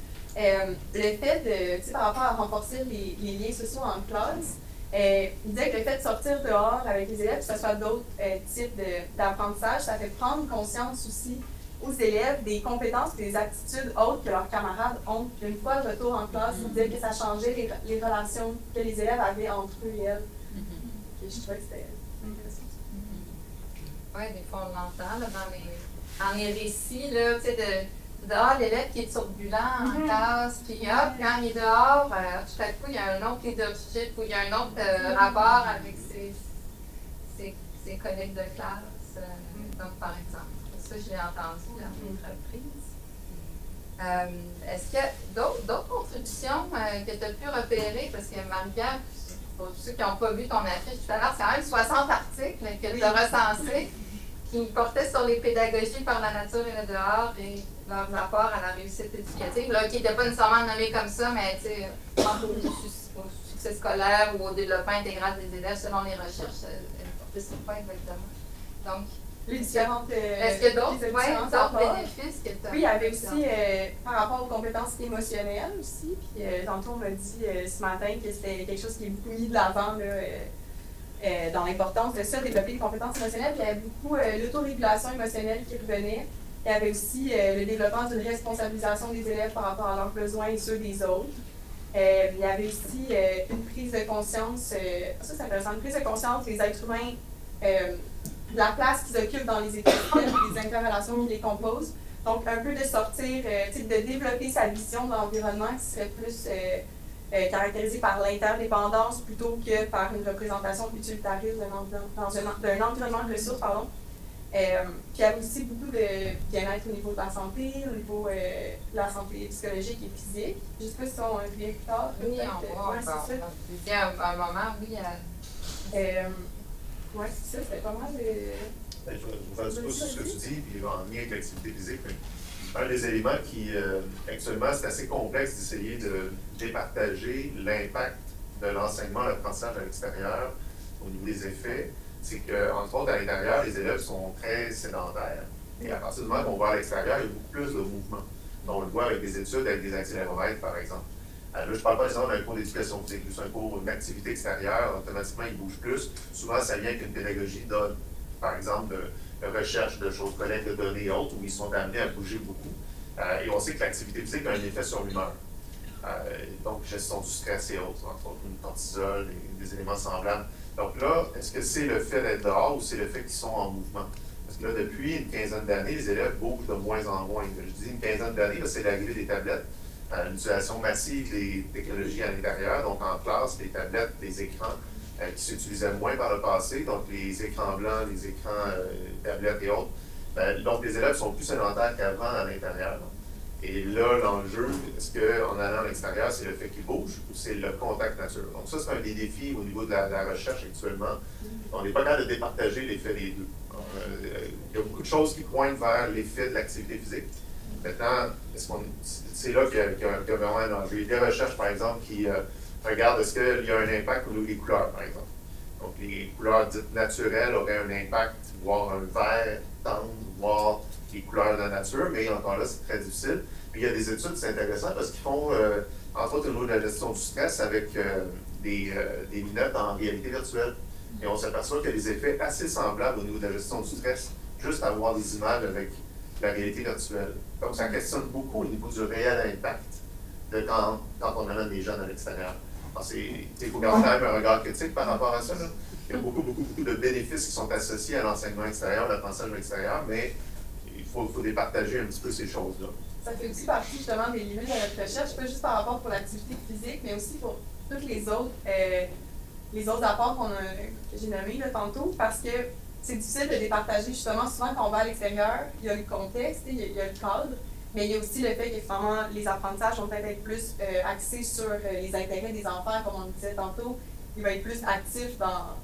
Le fait de, par rapport à renforcer les liens sociaux en classe, il disait que le fait de sortir dehors avec les élèves, que ce soit d'autres types d'apprentissage, ça fait prendre conscience aussi aux élèves des compétences et des attitudes autres que leurs camarades ont. Puis une fois le retour en classe, ils disaient que ça changeait les relations que les élèves avaient entre eux et elles. Et je trouvais que c'était intéressant. Oui, des fois on l'entend dans les récits, là, tu sais, dehors, l'élève qui est turbulent en classe, puis hop, quand il est dehors, tout à coup, il y a un autre leadership ou il y a un autre rapport avec ses collègues de classe. Donc, par exemple. Ça, je l'ai entendu à maintes reprises. Est-ce qu'il y a d'autres contributions que tu as pu repérer? Parce que Marie-Pierre, pour ceux qui n'ont pas vu ton affiche tout à l'heure, c'est quand même 60 articles que tu as recensés qui portaient sur les pédagogies par la nature et le dehors et leur rapport à la réussite éducative, là, qui n'étaient pas nécessairement nommés comme ça, mais tu sais, au succès scolaire ou au développement intégral des élèves selon les recherches, elles portaient sur quoi exactement? Donc, Les différentes. est-ce que d'autres bénéfices que tu as? Oui, il y avait aussi par rapport aux compétences émotionnelles aussi. Puis tantôt, on m'a dit ce matin que c'était quelque chose qui est beaucoup mis de l'avant dans l'importance de ça, développer des compétences émotionnelles. Puis il y avait beaucoup l'autorégulation émotionnelle qui revenait. Il y avait aussi le développement d'une responsabilisation des élèves par rapport à leurs besoins et ceux des autres. Il y avait aussi une prise de conscience, ça c'est intéressant, une prise de conscience des êtres humains, de la place qu'ils occupent dans les écosystèmes et des interrelations qui les composent. Donc, un peu de sortir, de développer sa vision de l'environnement qui serait plus caractérisée par l'interdépendance plutôt que par une représentation utilitariste d'un environnement de ressources. Puis il y avait aussi beaucoup de bien-être au niveau de la santé, au niveau de la santé psychologique et physique. Je ne sais pas si on revient plus tard. Oui, on va. Il y a un moment, oui. Oui, c'est ça, c'était pas mal de. Je vais faire un petit peu sur ce que tu dis, puis en lien avec l'activité physique. Un des éléments qui, actuellement, c'est assez complexe d'essayer de départager l'impact de l'enseignement et l'apprentissage à l'extérieur au niveau des effets. C'est qu'entre autres, à l'intérieur, les élèves sont très sédentaires. Et à partir du moment qu'on va à l'extérieur, il y a beaucoup plus de mouvement. Donc, on le voit avec des études, avec des accéléromètres, par exemple. Là, je ne parle pas nécessairement d'un cours d'éducation physique, juste un cours d'activité extérieure, automatiquement, il bouge plus. Souvent, ça vient avec une pédagogie donne, par exemple, de recherche de choses, collecte de données et autres, où ils sont amenés à bouger beaucoup. Et on sait que l'activité physique a un effet sur l'humeur. Donc, gestion du stress et autres, entre autres, une cortisol et des éléments semblables. Donc là, est-ce que c'est le fait d'être dehors ou c'est le fait qu'ils sont en mouvement? Parce que là, depuis une quinzaine d'années, les élèves bougent de moins en moins. Je dis une quinzaine d'années, c'est l'arrivée des tablettes. L'utilisation massive des technologies à l'intérieur, donc en classe, les tablettes, les écrans qui s'utilisaient moins par le passé, donc les écrans blancs, les écrans tablettes et autres. Donc les élèves sont plus sédentaires qu'avant à l'intérieur. Et là, l'enjeu, est-ce qu'en allant à l'extérieur, c'est le fait qu'ils bougent ou c'est le contact nature? Donc ça, c'est un des défis au niveau de la recherche actuellement. On n'est pas capable de départager l'effet des deux. Il y a beaucoup de choses qui pointent vers l'effet de l'activité physique. Maintenant, c'est là qu'il y a vraiment un enjeu. Il y a des recherches, par exemple, qui regardent est-ce qu'il y a un impact au niveau des couleurs, par exemple. Donc, les couleurs dites naturelles auraient un impact, voire un vert tendre, voire les couleurs de la nature, mais encore là, c'est très difficile. Puis, il y a des études, c'est intéressant, parce qu'ils font, entre autres, au niveau de la gestion du stress avec des lunettes en réalité virtuelle. Et on s'aperçoit qu'il y a des effets assez semblables au niveau de la gestion du stress, juste à voir des images avec la réalité virtuelle. Donc, ça questionne beaucoup au niveau du réel impact de quand on amène les jeunes à l'extérieur. Il faut garder quand même un regard critique par rapport à ça. Là. Il y a beaucoup de bénéfices qui sont associés à l'enseignement extérieur, l'apprentissage extérieur, mais il faut départager un petit peu ces choses-là. Ça fait aussi partie justement des limites de notre recherche, pas juste par rapport pour l'activité physique, mais aussi pour tous les autres apports que j'ai nommés là, tantôt, parce que c'est difficile de départager justement. Souvent, quand on va à l'extérieur, il y a le contexte, il y a le cadre, mais il y a aussi le fait que finalement, les apprentissages vont peut-être être plus axés sur les intérêts des enfants, comme on le disait tantôt. Il va être plus actif dans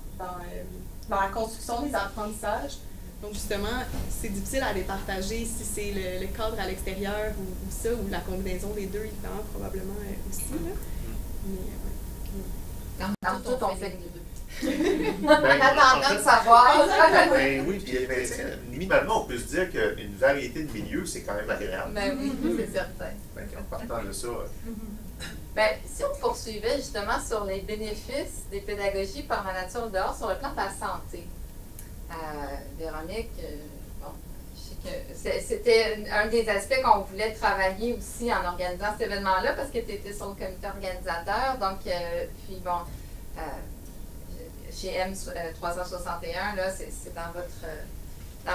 la construction des apprentissages. Donc justement, c'est difficile à départager si c'est le cadre à l'extérieur ou ça, ou la combinaison des deux, évidemment, probablement aussi. Là. Mais, dans tout, on fait les deux. En attendant de savoir. Oui, puis minimalement, on peut se dire qu'une variété de milieux, c'est quand même agréable. Ben oui, c'est certain. En partant de ça. Ben, si on poursuivait justement sur les bénéfices des pédagogies par la nature dehors sur le plan de la santé. Véronique, bon, je sais que c'était un des aspects qu'on voulait travailler aussi en organisant cet événement-là parce que tu étais sur le comité organisateur. Donc, puis bon, chez M361, là, c'est dans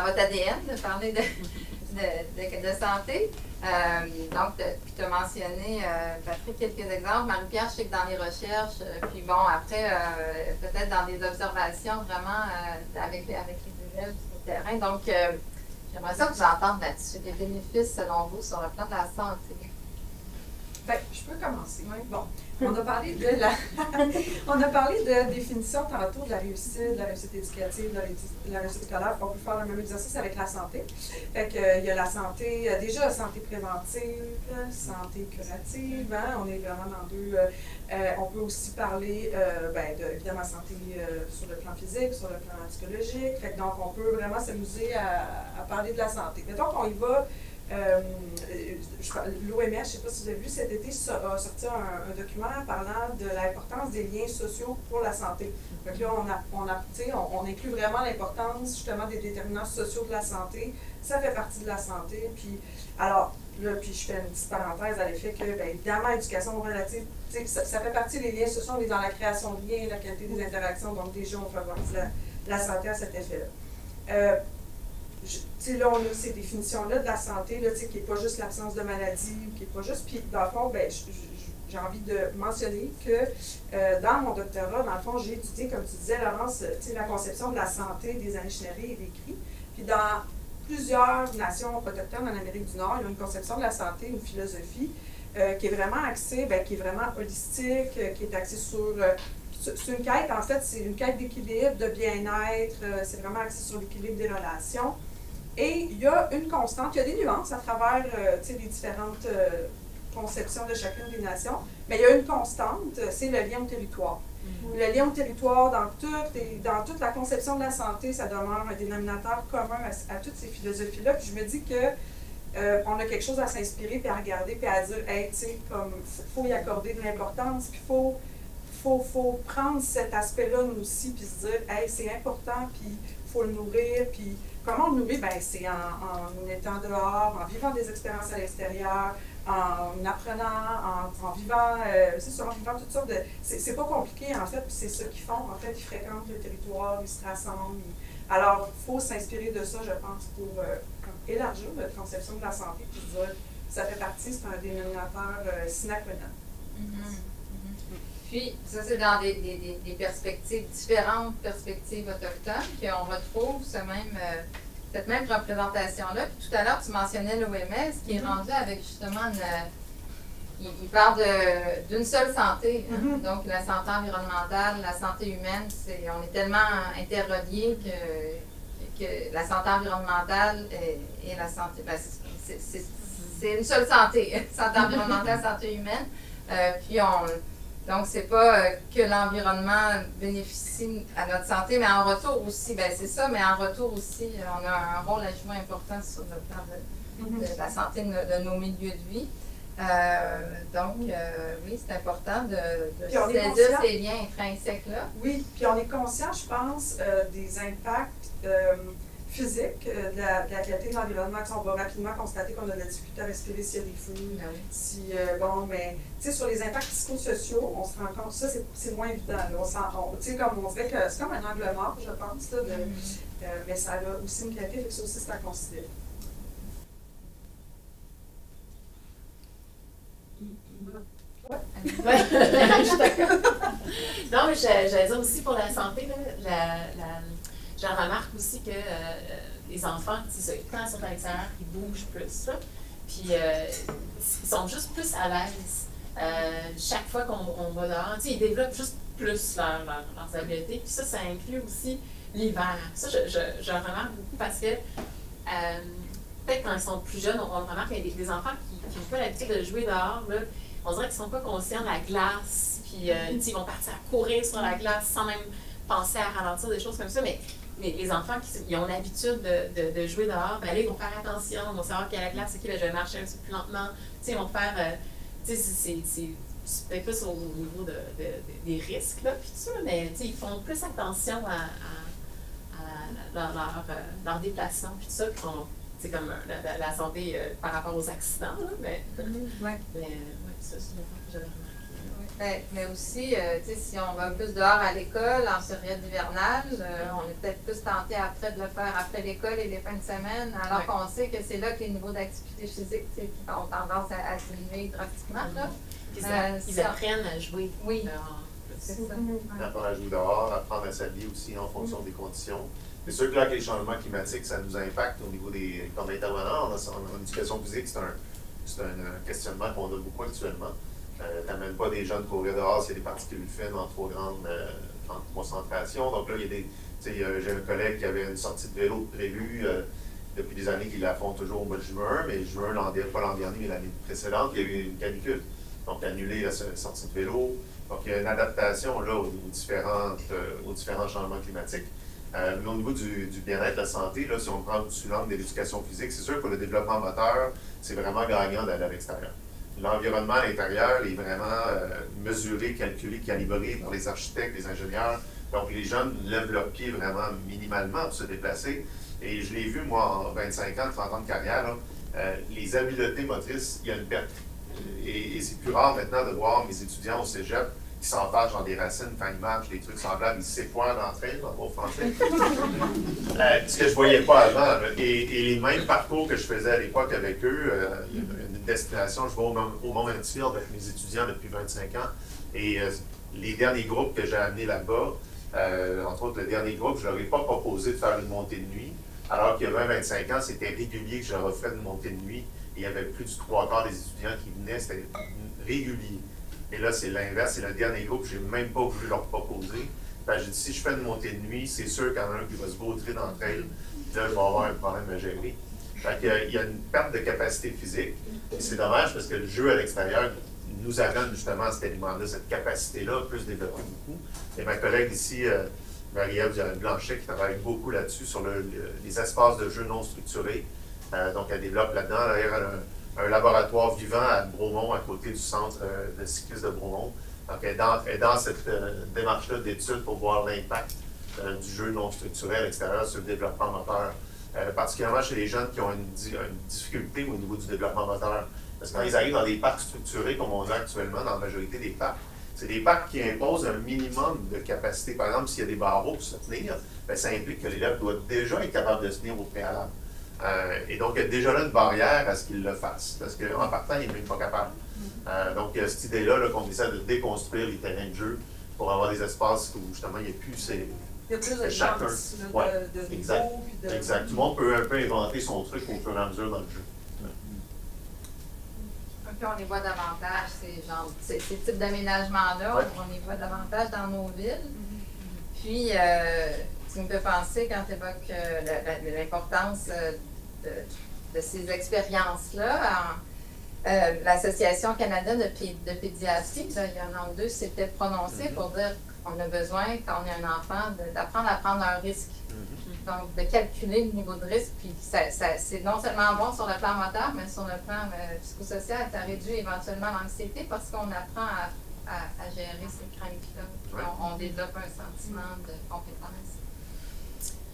votre ADN de parler de santé. Donc, puis tu as mentionné, Patrick, quelques exemples. Marie-Pierre, je sais que dans les recherches, puis bon, après, peut-être dans des observations vraiment avec les élèves sur le terrain. Donc, J'aimerais ça vous entendre là-dessus, les bénéfices selon vous sur le plan de la santé. Ben, je peux commencer. Bon, on a parlé de on a parlé de définition tantôt de la réussite éducative, de la réussite scolaire. On peut faire le même exercice avec la santé. Fait que, il y a la santé, déjà la santé préventive, santé curative, hein, on est vraiment dans deux. On peut aussi parler, évidemment, santé sur le plan physique, sur le plan psychologique. Fait que, donc, on peut vraiment s'amuser à parler de la santé. Mettons qu'on y va. L'OMS, je ne sais pas si vous avez vu, cet été a sorti un document parlant de l'importance des liens sociaux pour la santé. Donc là, on inclut vraiment l'importance justement des déterminants sociaux de la santé. Ça fait partie de la santé. Puis, alors, là, puis je fais une petite parenthèse à l'effet que, bien évidemment, éducation relative, ça fait partie des liens sociaux, on est dans la création de liens, la qualité des interactions, donc déjà, on favorise la santé à cet effet-là. Là, on a ces définitions-là de la santé, là, qui n'est pas juste l'absence de maladie, qui n'est pas juste. Puis, dans le fond, j'ai envie de mentionner que dans mon doctorat, dans le fond, j'ai étudié, comme tu disais, Laurence, la conception de la santé des Anishinaabe et des Cris. Puis, dans plusieurs nations autochtones en Amérique du Nord, il y a une conception de la santé, une philosophie qui est vraiment axée, qui est vraiment holistique, qui est axée sur. C'est une quête, en fait, c'est une quête d'équilibre, de bien-être, c'est vraiment axé sur l'équilibre des relations. Et il y a une constante, il y a des nuances à travers les différentes conceptions de chacune des nations, mais il y a une constante, c'est le lien au territoire. Le lien au territoire, dans toute la conception de la santé, ça demeure un dénominateur commun à toutes ces philosophies-là. Puis je me dis que on a quelque chose à s'inspirer, puis à regarder, puis à dire, hey, tu sais, comme, faut y accorder de l'importance, puis faut prendre cet aspect-là, nous aussi, puis se dire, hey, c'est important, puis il faut le nourrir, puis comment on le nourrit? Ben, c'est en étant dehors, en vivant des expériences à l'extérieur, en apprenant, en vivant, en vivant toutes sortes de... C'est pas compliqué, en fait, puis c'est ça qu'ils font. En fait, ils fréquentent le territoire, ils se rassemblent. Alors, il faut s'inspirer de ça, je pense, pour élargir notre conception de la santé, puis dire, ça fait partie, c'est un dénominateur sine qua non. Puis, ça, c'est dans des perspectives, différentes perspectives autochtones, qu'on retrouve cette même représentation-là. Puis tout à l'heure, tu mentionnais l'OMS, qui est rendu avec justement il parle d'une seule santé. Hein? Donc, la santé environnementale, la santé humaine, on est tellement interreliés que la santé environnementale et la santé, c'est une seule santé, santé environnementale, santé humaine. Donc, c'est pas que l'environnement bénéficie à notre santé, mais en retour aussi, c'est ça, mais en retour aussi, on a un rôle à jouer important sur le plan de la santé de nos milieux de vie. Oui, c'est important de saisir ces liens intrinsèques-là. Oui, puis on est conscient, je pense, des impacts physique de la qualité de l'environnement. On va rapidement constater qu'on a de la difficulté à respirer s'il y a des fous. Mais sur les impacts psychosociaux, on se rend compte, ça c'est moins évident. On dirait que c'est comme un angle mort, je pense, là, mais ça a aussi une qualité, donc ça aussi c'est à considérer. Je suis d'accord. Non, mais j'allais dire aussi pour la santé, là, je remarque aussi que les enfants, quand ils sont à l'extérieur, ils bougent plus, là, puis ils sont juste plus à l'aise. Chaque fois qu'on va dehors, ils développent juste plus leurs habiletés, puis ça inclut aussi l'hiver. Ça, je remarque beaucoup parce que peut-être quand ils sont plus jeunes, on remarque qu'il y a des enfants qui n'ont pas l'habitude de jouer dehors, là, on dirait qu'ils ne sont pas conscients de la glace, puis ils vont partir à courir sur la glace sans même penser à ralentir, des choses comme ça, mais les enfants qui ont l'habitude de jouer dehors, là, ils vont faire attention, ils vont savoir qu'il y a la glace, je vais marcher un petit peu plus lentement. Ils vont faire, c'est peut-être plus au niveau des risques, là, puis tout ça, mais ils font plus attention à leur déplacement, puis tout ça, c'est comme la santé par rapport aux accidents, là, mais ça, c'est une fois que j'avais remarqué. Mais aussi, si on va plus dehors à l'école, en période hivernale, on est peut-être plus tenté après de le faire après l'école et les fins de semaine, alors qu'on sait que c'est là que les niveaux d'activité physique ont tendance à diminuer drastiquement. Ils apprennent à jouer. Oui. C'est ça. Apprendre à jouer dehors, apprendre à s'habiller aussi en fonction des conditions. C'est sûr que là, avec les changements climatiques, ça nous impacte au niveau des comme intervenants. En éducation physique, c'est un questionnement qu'on a beaucoup actuellement. T'amènes pas des jeunes courir dehors s'il y a des particules fines en trop grande concentration. Donc là, j'ai un collègue qui avait une sortie de vélo prévue depuis des années qu'il la font toujours au mois de juin, mais juin, pas l'an dernier, mais l'année précédente, il y a eu une canicule. Donc, annuler la sortie de vélo. Donc, il y a une adaptation là, aux différents changements climatiques. Mais au niveau du bien-être, la santé, là, si on prend sous l'angle de l'éducation physique, c'est sûr que pour le développement moteur, c'est vraiment gagnant d'aller à l'extérieur. L'environnement à l'intérieur est vraiment mesuré, calculé, calibré par les architectes, les ingénieurs. Donc, les jeunes lèvent leurs pieds vraiment minimalement pour se déplacer. Et je l'ai vu, moi, en 25 ans, 30 ans de carrière, là, les habiletés motrices, il y a une perte. Et c'est plus rare maintenant de voir mes étudiants au cégep qui s'empêchent dans des racines quand ils marchent, des trucs semblables, ils s'effoirent d'entraîne, en bon français. Ce que je ne voyais pas avant. Là. Et les mêmes parcours que je faisais à l'époque avec eux, il y a une destination, je vais au Mont Mansfield avec mes étudiants depuis 25 ans. Et les derniers groupes que j'ai amenés là-bas, entre autres le dernier groupe, je ne leur ai pas proposé de faire une montée de nuit. Alors qu'il y a 20-25 ans, c'était régulier que je leur offrais une montée de nuit. Et il y avait plus du 3/4 des étudiants qui venaient, c'était régulier. Et là, c'est l'inverse, c'est le dernier groupe, je n'ai même pas voulu leur proposer. J'ai dit, si je fais une montée de nuit, c'est sûr qu'il y en a un qui va se vautrer d'entre elles. Là, je vais avoir un problème à gérer. Il y a une perte de capacité physique. Et c'est dommage parce que le jeu à l'extérieur nous amène justement à cet élément-là, cette capacité-là, plus développer beaucoup. Et ma collègue ici, Marie-Ève Blanchet, qui travaille beaucoup là-dessus, sur les espaces de jeu non structurés. Donc, elle développe là-dedans. D'ailleurs, elle a un laboratoire vivant à Bromont, à côté du centre de cyclisme de Bromont. Donc, elle est dans cette démarche-là d'études pour voir l'impact du jeu non structuré à l'extérieur sur le développement moteur. Particulièrement chez les jeunes qui ont une difficulté au niveau du développement moteur. Parce que quand ils arrivent dans des parcs structurés, comme on a actuellement dans la majorité des parcs, c'est des parcs qui imposent un minimum de capacité. Par exemple, s'il y a des barreaux pour se tenir, bien, ça implique que l'élève doit déjà être capable de se tenir au préalable. Et donc, il y a déjà là une barrière à ce qu'il le fasse, parce qu'en partant, il n'est même pas capable. Donc, il y a cette idée-là qu'on essaie de déconstruire les terrains de jeu pour avoir des espaces où, justement, il n'y a plus ces... Il y a plus de chacun. chance Ouais, de exact. niveau, puis de... Exact. Tout le monde peut un peu inventer son truc au fur et à mesure dans le jeu. Puis on les voit davantage, ces types d'aménagements-là, Ouais. on les voit davantage dans nos villes. Puis, tu me fais penser, quand tu évoques l'importance de ces expériences-là, l'Association canadienne de pédiatrie, là, il y en a deux, s'était prononcé pour dire qu'on a besoin, quand on est un enfant, d'apprendre à prendre un risque. Donc, de calculer le niveau de risque, puis c'est non seulement bon sur le plan moteur, mais sur le plan psychosocial, ça réduit éventuellement l'anxiété parce qu'on apprend à gérer ces craintes-là. Puis on développe un sentiment de compétence.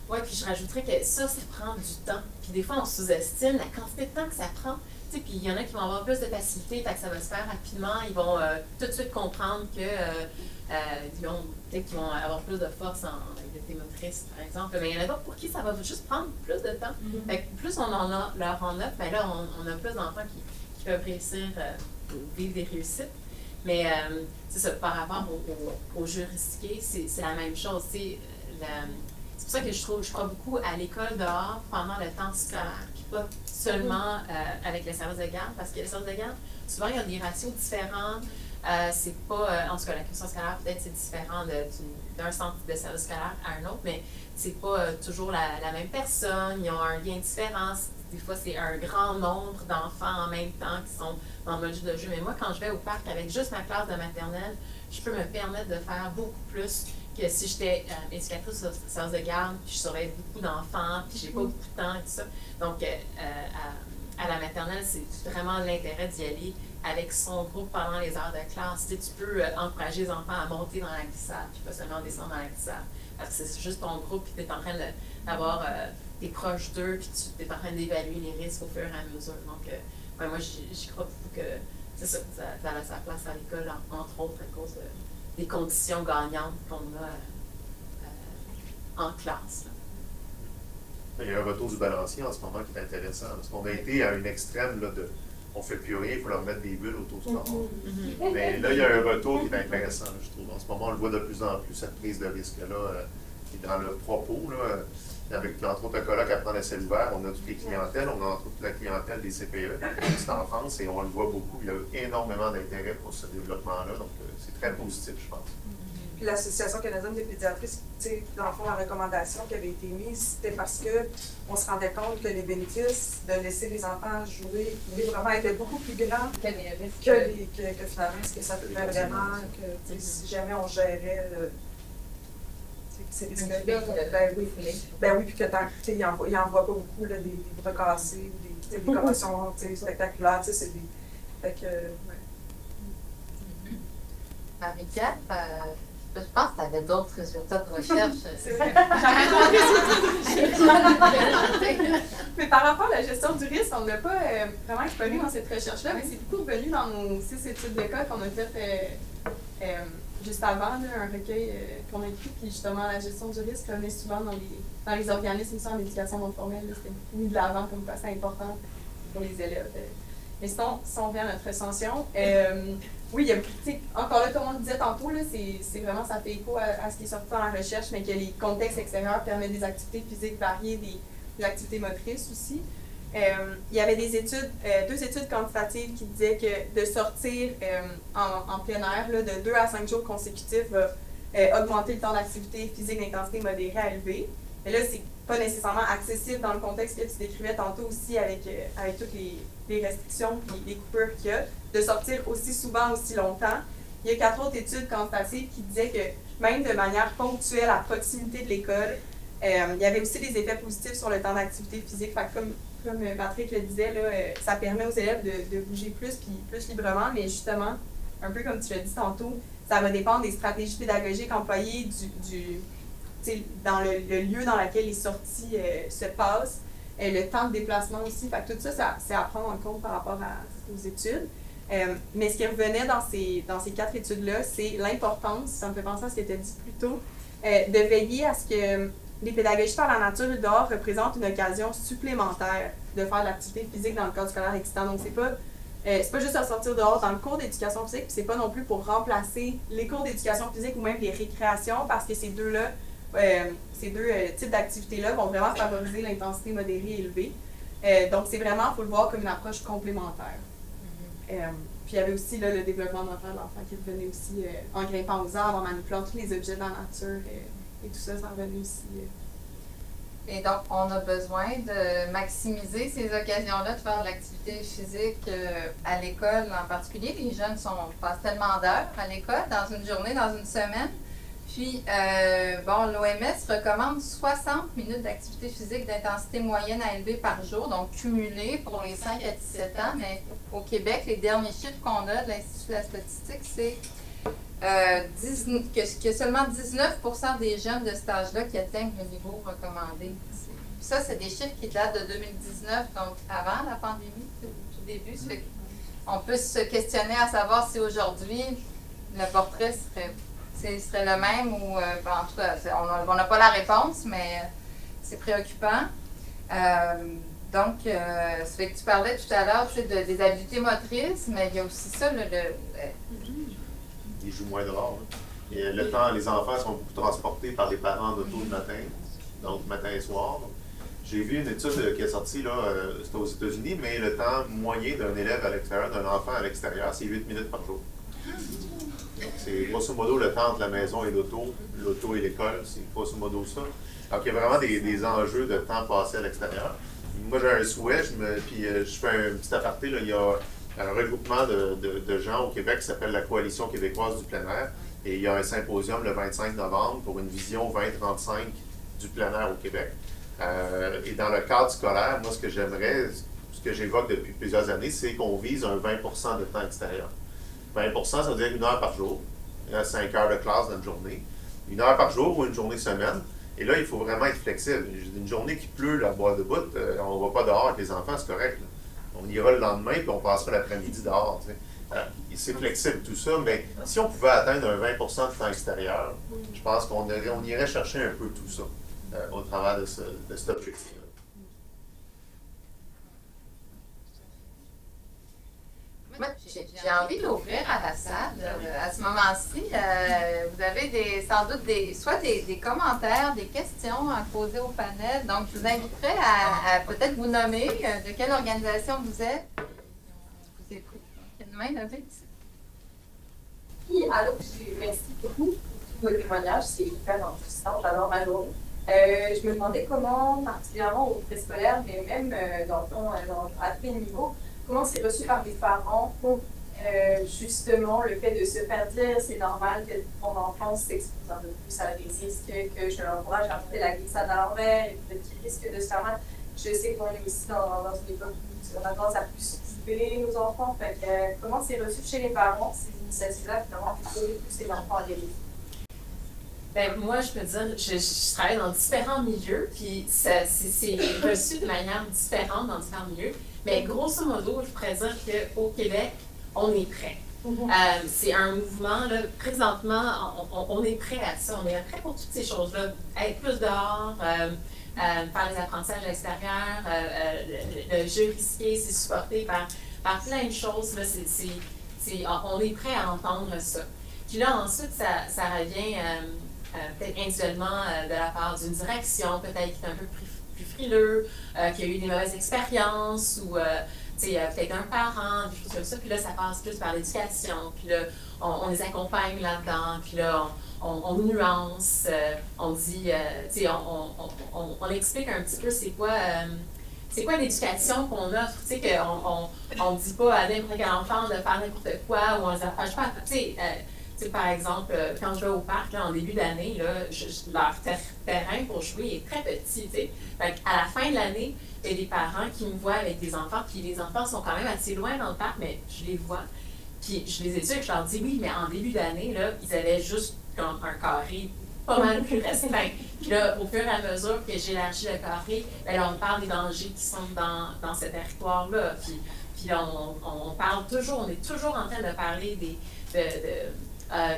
Oui, puis je rajouterais que ça prend du temps. Puis des fois, on sous-estime la quantité de temps que ça prend. Tu sais, puis il y en a qui vont avoir plus de facilité, fait que ça va se faire rapidement. Ils vont tout de suite comprendre que peut-être qu'ils vont avoir plus de force en habileté motrice, par exemple. Mais il y en a d'autres pour qui ça va juste prendre plus de temps. Fait que plus on leur en offre, ben là, on a plus d'enfants qui peuvent réussir, vivre des réussites. Mais c'est ça, par rapport aux jeux risqués, c'est la même chose. C'est pour ça que je crois beaucoup à l'école dehors pendant le temps scolaire, puis pas seulement avec les services de garde, parce que les services de garde, souvent, il y a des ratios différents. C'est pas, en tout cas, la question scolaire, peut-être c'est différent d'un centre de service scolaire à un autre, mais c'est pas toujours la même personne, ils ont un lien différent. Des fois, c'est un grand nombre d'enfants en même temps qui sont dans le mode de jeu. Mais moi, quand je vais au parc avec juste ma classe de maternelle, je peux me permettre de faire beaucoup plus que si j'étais éducatrice au service de garde, puis je surveille beaucoup d'enfants, puis j'ai pas beaucoup de temps et tout ça. Donc, à la maternelle, c'est vraiment l'intérêt d'y aller avec son groupe pendant les heures de classe. Tu peux encourager les enfants à monter dans la glissade, puis pas seulement descendre dans la glissade. Parce que c'est juste ton groupe, puis tu es en train d'avoir t'es proche d'eux, puis tu es en train d'évaluer les risques au fur et à mesure. Donc, moi, j'y crois beaucoup que c'est ça a sa place à l'école, entre autres, à cause des conditions gagnantes qu'on a en classe. Il y a un retour du balancier en ce moment qui est intéressant, parce qu'on a été à un extrême là, de on ne fait plus rien, il faut leur mettre des bulles autour du corps. Mais là, il y a un retour qui est intéressant, je trouve. En ce moment, on le voit de plus en plus, cette prise de risque-là, qui est dans le propos. Là. Avec, entre autres, le colloque Apprendre à ciel ouvert, on a toutes les clientèles, on a entre autres la clientèle des CPE, petite enfance, et on le voit beaucoup. Il y a énormément d'intérêt pour ce développement-là, donc c'est très positif, je pense. Puis l'Association canadienne des pédiatristes, tu sais, dans le fond, la recommandation qui avait été mise, c'était parce qu'on se rendait compte que les bénéfices de laisser les enfants jouer librement étaient beaucoup plus grands que finalement ce que ça pouvait vraiment, que si jamais on gérait ces risques-là, ben oui, puis que tant que, il n'en voit pas beaucoup, là, des bras cassés, des commotions spectaculaires, tu sais, c'est des... Fait que, ouais. Marie-Pierre, je pense que tu avais d'autres résultats de recherche. C'est vrai. Mais par rapport à la gestion du risque, on ne l'a pas vraiment exploré dans cette recherche-là, mais c'est beaucoup revenu dans nos 6 études de cas qu'on a faites juste avant, là, un recueil qu'on a écrit, puis justement la gestion du risque revenait souvent dans les organismes en éducation non formelle. C'était mis de l'avant comme quoi c'est important pour les élèves. Mais sinon, si on revient à notre recension, oui, il y a, encore là, comme on le disait tantôt, là, c'est vraiment, ça fait écho à ce qui est sorti dans la recherche, mais que les contextes extérieurs permettent des activités physiques variées, des activités motrices aussi. Il y avait des études, 2 études quantitatives qui disaient que de sortir en plein air là, de 2 à 5 jours consécutifs va augmenter le temps d'activité physique d'intensité modérée à élevée. Mais là, c'est pas nécessairement accessible dans le contexte que tu décrivais tantôt aussi avec toutes les restrictions et les coupures qu'il y a, de sortir aussi souvent, aussi longtemps. Il y a 4 autres études quantitatives qui disaient que même de manière ponctuelle à proximité de l'école, il y avait aussi des effets positifs sur le temps d'activité physique. Fait que comme Patrick le disait, là, ça permet aux élèves de bouger plus puis plus librement, mais justement, un peu comme tu l'as dit tantôt, ça va dépendre des stratégies pédagogiques employées dans le lieu dans lequel les sorties se passent, le temps de déplacement aussi. Fait que tout ça, c'est à prendre en compte par rapport aux études. Mais ce qui revenait dans ces 4 études-là, c'est l'importance, ça me fait penser à ce qui était dit plus tôt, de veiller à ce que les pédagogies par la nature et dehors représentent une occasion supplémentaire de faire de l'activité physique dans le cadre scolaire excitant. Donc, c'est pas juste à sortir dehors dans le cours d'éducation physique, puis c'est pas non plus pour remplacer les cours d'éducation physique ou même les récréations, parce que ces deux types d'activités-là vont vraiment favoriser l'intensité modérée et élevée. Donc, c'est vraiment, il faut le voir comme une approche complémentaire. Puis, il y avait aussi là, le développement mental de l'enfant qui revenait aussi en grimpant aux arbres, en manipulant tous les objets dans la nature. Et tout ça, ça revenait aussi. Et donc, on a besoin de maximiser ces occasions-là de faire de l'activité physique à l'école en particulier. Les jeunes passent tellement d'heures à l'école, dans une journée, dans une semaine. Puis, l'OMS recommande 60 minutes d'activité physique d'intensité moyenne à élevée par jour, donc cumulée pour les 5 à 17 ans. Mais au Québec, les derniers chiffres qu'on a de l'Institut de la statistique, c'est que seulement 19% des jeunes de cet âge-là qui atteignent le niveau recommandé. Ça, c'est des chiffres qui datent de 2019, donc avant la pandémie, tout début. Ça fait qu'on peut se questionner à savoir si aujourd'hui, le portrait serait le même ou, en tout cas, on n'a pas la réponse, mais c'est préoccupant. Donc, ça fait que tu parlais tout à l'heure des habiletés motrices, mais il y a aussi ça, Ils jouent moins dehors. Et le temps, les enfants sont beaucoup transportés par les parents en auto le matin, donc matin et soir. J'ai vu une étude qui est sortie, là, c'était aux États-Unis, mais le temps moyen d'un élève à l'extérieur, d'un enfant à l'extérieur, c'est 8 minutes par jour. Donc, c'est grosso modo le temps entre la maison et l'auto et l'école, c'est grosso modo ça. Donc, il y a vraiment des enjeux de temps passé à l'extérieur. Moi, j'ai un souhait, je fais un petit aparté, là, il y a un regroupement de gens au Québec qui s'appelle la Coalition québécoise du plein air. Et il y a un symposium le 25 novembre pour une vision 2035 du plein air au Québec. Et dans le cadre scolaire, moi, ce que j'aimerais, ce que j'évoque depuis plusieurs années, c'est qu'on vise un 20 de temps extérieur. 20 ça veut dire 1 heure par jour. Il y a 5 heures de classe dans une journée. 1 heure par jour ou une journée semaine. Et là, il faut vraiment être flexible. Une journée qui pleut, la boîte de bout, on ne va pas dehors avec les enfants, c'est correct. Là. On ira le lendemain, puis on passera l'après-midi dehors. C'est flexible tout ça, mais si on pouvait atteindre un 20 de temps extérieur, je pense qu'on irait chercher un peu tout ça au travers de cet objectif-là. Moi, j'ai envie de l'ouvrir à la salle. À ce moment-ci, vous avez sans doute soit des commentaires, des questions à poser au panel. Donc, je vous inviterai à peut-être vous nommer de quelle organisation vous êtes. Je vous écoute. Il y a une main levée ici. Oui, allô, merci beaucoup pour vos témoignages, c'est hyper enrichissant, j'adore Allô. Je me demandais comment, particulièrement au préscolaire, mais même à tous les niveaux, comment c'est reçu par les parents, justement, le fait de se faire dire c'est normal que mon enfant s'expose un peu plus à des risques, que je l'encourage à porter la glissade à l'envers, et peut-être qu'il risque de se faire mal. Je sais qu'on est aussi dans une époque où on a tendance à plus cibler nos enfants. Fait que, comment c'est reçu chez les parents, ces initiatives-là, finalement, pour pousser les enfants à des risques? Ben, moi, je peux dire, je travaille dans différents milieux, puis c'est reçu de manière différente dans différents milieux. Mais grosso modo, je pourrais dire qu'au Québec, on est prêt. C'est un mouvement, là, présentement, on est prêt à ça. On est prêt pour toutes ces choses-là. Être plus dehors, faire les apprentissages à l'extérieur, le jeu risqué, c'est supporté par plein de choses. Là, on est prêt à entendre ça. Puis là, ensuite, ça revient peut-être individuellement de la part d'une direction, peut-être qui est un peu plus frileux, qui a eu des mauvaises expériences, ou peut-être un parent, des choses comme ça. Puis là, ça passe plus par l'éducation. Puis là, on les accompagne là-dedans. Puis là, on nuance, on dit, on explique un petit peu c'est quoi l'éducation qu'on offre. Tu sais, qu'on ne dit pas à n'importe quel enfant de faire n'importe quoi, ou on les approche pas. Tu sais, par exemple, quand je vais au parc là, en début d'année, leur terrain pour jouer est très petit. Fait à la fin de l'année, il y a des parents qui me voient avec des enfants, puis les enfants sont quand même assez loin dans le parc, mais je les vois. Puis je les éduque, je leur dis oui, mais en début d'année, là, ils avaient juste comme un carré pas mal plus restreint. Puis là, au fur et à mesure que j'élargis le carré, ben là, on parle des dangers qui sont dans ce territoire-là. Puis on parle toujours, on est toujours en train de parler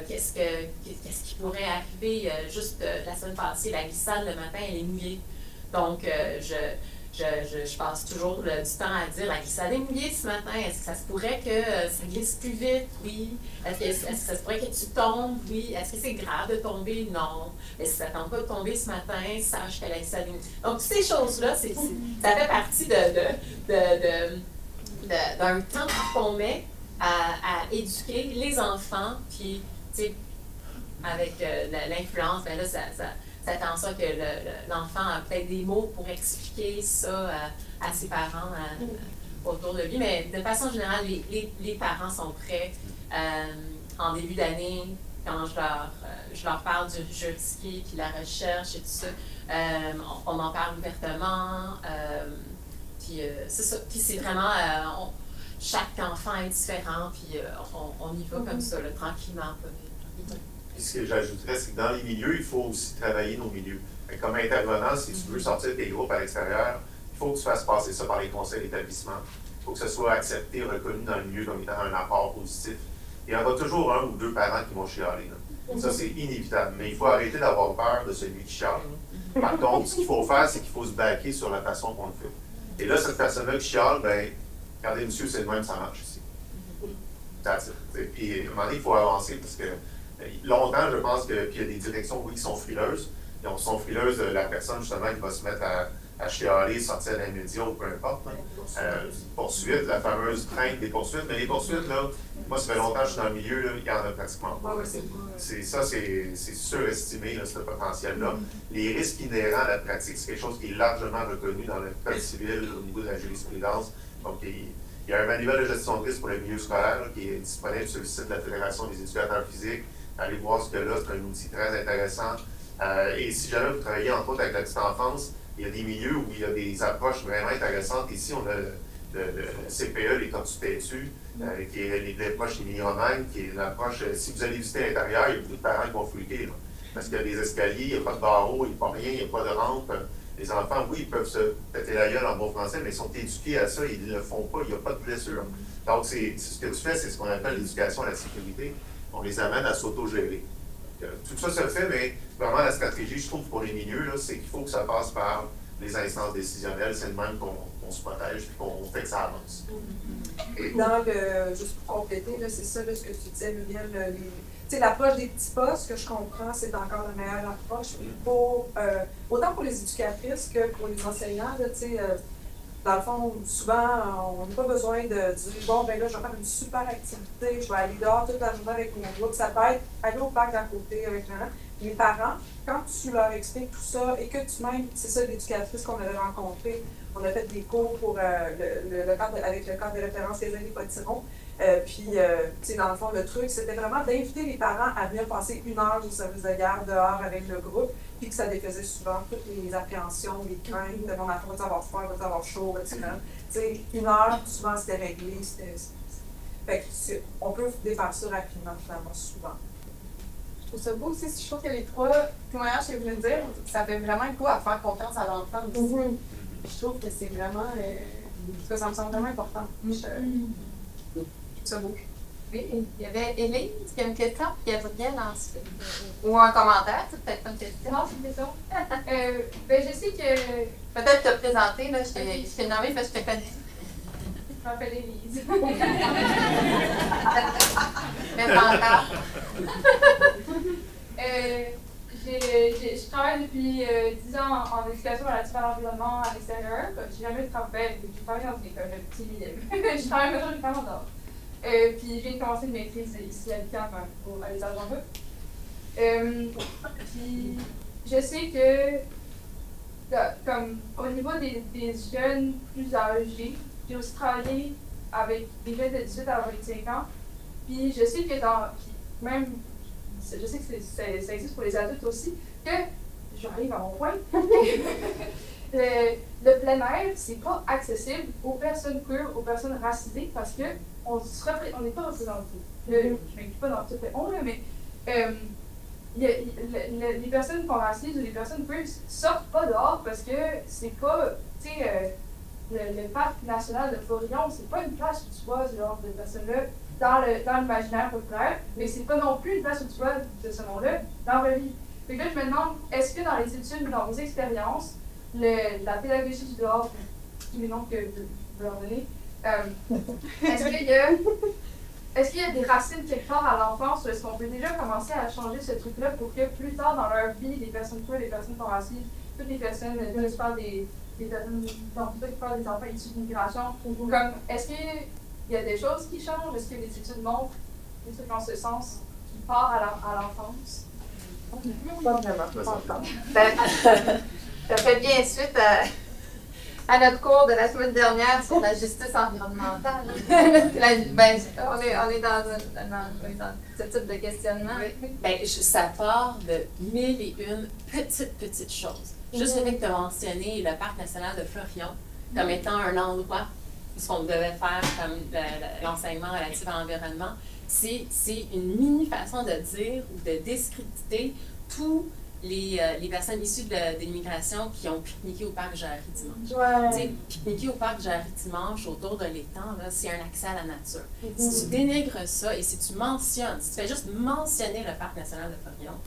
qu'est-ce qui pourrait arriver. Juste la semaine passée, la glissade le matin, elle est mouillée. Donc, je passe toujours du temps à dire la glissade est mouillée ce matin. Est-ce que ça se pourrait que ça glisse plus vite? Oui. Est-ce que ça se pourrait que tu tombes? Oui. Est-ce que c'est grave de tomber? Non. Mais si ça ne tente pas de tomber ce matin, sache que la glissade est mouillée. Donc, toutes ces choses-là, ça fait partie d'un temps qu'on met à éduquer les enfants, puis, tu sais, avec l'influence, ben là, ça fait en sorte que l'enfant a peut-être des mots pour expliquer ça à ses parents autour de lui. Mais de façon générale, les parents sont prêts. En début d'année, quand je leur parle du jeu risqué, puis la recherche et tout ça, on en parle ouvertement. Puis c'est ça. Puis c'est vraiment... chaque enfant est différent, puis on y va comme ça, là, tranquillement. Puis ce que j'ajouterais, c'est que dans les milieux, il faut aussi travailler nos milieux. Comme intervenant, si tu veux sortir tes groupes à l'extérieur, il faut que tu fasses passer ça par les conseils d'établissement. Il faut que ce soit accepté, reconnu dans le milieu comme étant un apport positif. Il y aura toujours un ou deux parents qui vont chialer. Là. Ça, c'est inévitable. Mais il faut arrêter d'avoir peur de celui qui chiale. Par contre, ce qu'il faut faire, c'est qu'il faut se baquer sur la façon qu'on le fait. Et là, cette personne-là qui chiale, ben, regardez, monsieur, c'est le même, ça marche ici. Puis, à un moment donné, il faut avancer parce que longtemps, je pense que, puis il y a des directions, oui, qui sont frileuses. Ils sont frileuses de la personne, justement, qui va se mettre à chialer, sortir dans les médias ou peu importe. Poursuite, la fameuse crainte des poursuites. Mais les poursuites, là, moi, ça fait longtemps que je suis dans le milieu, là, il n'y en a pratiquement pas. C'est surestimé, là, ce potentiel-là. Les risques inhérents à la pratique, c'est quelque chose qui est largement reconnu dans le code civil au niveau de la jurisprudence. Donc, il y a un manuel de gestion de risque pour le milieu scolaire là, qui est disponible sur le site de la Fédération des éducateurs physiques. Allez voir ce que là, c'est un outil très intéressant. Et si jamais vous travaillez entre autres avec la petite enfance, il y a des milieux où il y a des approches vraiment intéressantes. Ici, on a le CPE, les tortues têtues, qui est l'approche millionnaire, qui est une approche, si vous allez visiter l'intérieur, il y a beaucoup de parents qui vont fliquer. Là, parce qu'il y a des escaliers, il n'y a pas de barreaux, il n'y a pas rien, il n'y a pas de rampe. Les enfants, oui, ils peuvent se péter la gueule en bon français, mais ils sont éduqués à ça, ils ne le font pas, il n'y a pas de blessure. Donc, ce que tu fais, c'est ce qu'on appelle l'éducation à la sécurité. On les amène à s'auto-gérer. Tout ça se fait, mais vraiment la stratégie, je trouve, pour les milieux, c'est qu'il faut que ça passe par les instances décisionnelles, c'est le même qu'on se protège et qu'on fait que ça avance. Et juste pour compléter, là, c'est ça là, ce que tu disais, Muriel, l'approche des petits pas, ce que je comprends, c'est encore la meilleure approche pour, autant pour les éducatrices que pour les enseignants. Là, dans le fond, souvent, on n'a pas besoin de dire bon, ben là, je vais faire une super activité, je vais aller dehors toute la journée avec mon groupe. Ça peut être aller au parc d'à côté avec les parents. Quand tu leur expliques tout ça et que tu même, c'est ça l'éducatrice qu'on avait rencontrée, on a fait des cours pour avec le cadre de référence des années Potiron. Dans le fond, le truc, c'était vraiment d'inviter les parents à venir passer 1 heure au service de garde dehors avec le groupe, puis que ça défaisait souvent toutes les appréhensions, les craintes de mon enfant, va-t-il avoir froid, va-t-il avoir chaud, etc. 1 heure, souvent, c'était réglé. Fait que on peut défaire ça rapidement, finalement, souvent. Je trouve ça beau aussi. Je trouve que les 3 témoignages que vous venez de dire, ça fait vraiment un coup à faire confiance à l'enfant aussi. Je trouve que c'est vraiment. Ça me semble vraiment important. Je trouve ça beau. Oui, il y avait Élise qui a une question, puis Gabriel ensuite. Ou un commentaire, c'est peut-être pas une question. Non, c'est une question. Je sais que. Peut-être te présenter, là, je t'ai nommé parce que je te connais. Je m'appelle Élise. Mais encore. Je travaille depuis 10 ans en éducation relative à l'environnement à l'extérieur. J'ai jamais travaillé dans une école, un petit milieu. Je travaille majoritairement dehors. Puis je viens de commencer une maîtrise ici à l'UQAM pour aller dans le Puis je sais que, comme au niveau des jeunes plus âgés, j'ai aussi travaillé avec des jeunes de 18 à 25 ans. Puis je sais que même, je sais que ça existe pour les adultes aussi, que j'arrive à mon point. Le plein air, c'est pas accessible aux personnes queer, aux personnes racisées, parce que on n'est pas représentés. Je ne m'implique pas dans tout le monde, mais les personnes qu'on racise ou les personnes queer sortent pas dehors parce que c'est pas, le parc national de Forillon, c'est pas une place où tu vois ce genre de personnes-là dans l'imaginaire populaire, mais c'est pas non plus une place où tu vois de ce nom-là dans la vie. Fait que là, je me demande, est-ce que dans les études ou dans vos expériences, la pédagogie du dehors, tous les noms que vous leur donnez, est-ce qu'il y a des racines quelque part à l'enfance ou est-ce qu'on peut déjà commencer à changer ce truc-là pour que plus tard dans leur vie, les personnes queer, les personnes racisées, toutes les personnes, je parle des personnes, donc plutôt qui parlent des enfants issus de l'immigration, comme est-ce qu'il y a des choses qui changent? Est-ce que les études montrent des trucs en ce sens qui part à l'enfance? Pas vraiment. Ça fait bien suite à notre cours de la semaine dernière sur la justice environnementale. On est dans ce type de questionnement. Ça part de 1001 petites choses. Juste le fait que tu as mentionné le Parc national de Florion comme étant un endroit où ce qu'on devait faire comme l'enseignement relatif à l'environnement, c'est une mini-façon de dire ou de discréditer tous les personnes issues de l'immigration qui ont pique-niqué au parc Jarry-Dimanche. Ouais. Pique-niquer au parc Jarry-Dimanche autour de l'étang, c'est un accès à la nature. Si tu dénigres ça et si tu mentionnes, si tu fais juste mentionner le parc national de Florion,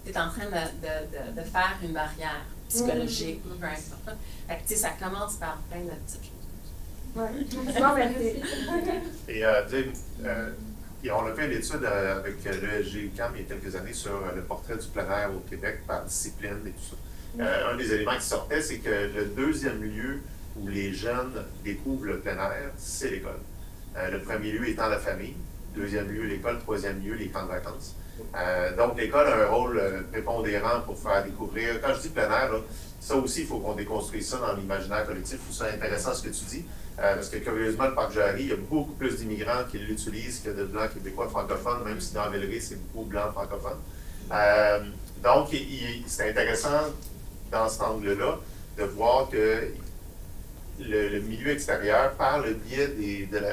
tu es en train de faire une barrière psychologique ou peu importe. Fait que, ça commence par plein de petites choses. Et on a fait une étude avec le GUQAM il y a quelques années sur le portrait du plein air au Québec par discipline et tout ça. Un des éléments qui sortait, c'est que le deuxième lieu où les jeunes découvrent le plein air, c'est l'école. Le premier lieu étant la famille, deuxième lieu l'école, troisième lieu les camps de vacances. Donc l'école a un rôle prépondérant pour faire découvrir. Quand je dis plein air, là, ça aussi, il faut qu'on déconstruise ça dans l'imaginaire collectif. Je trouve ça intéressant ce que tu dis. Parce que curieusement, le parc Jarry, il y a beaucoup plus d'immigrants qui l'utilisent que de blancs québécois francophones, même si dans Villeray, c'est beaucoup blancs francophones. Donc, c'est intéressant dans cet angle-là de voir que le milieu extérieur, par le biais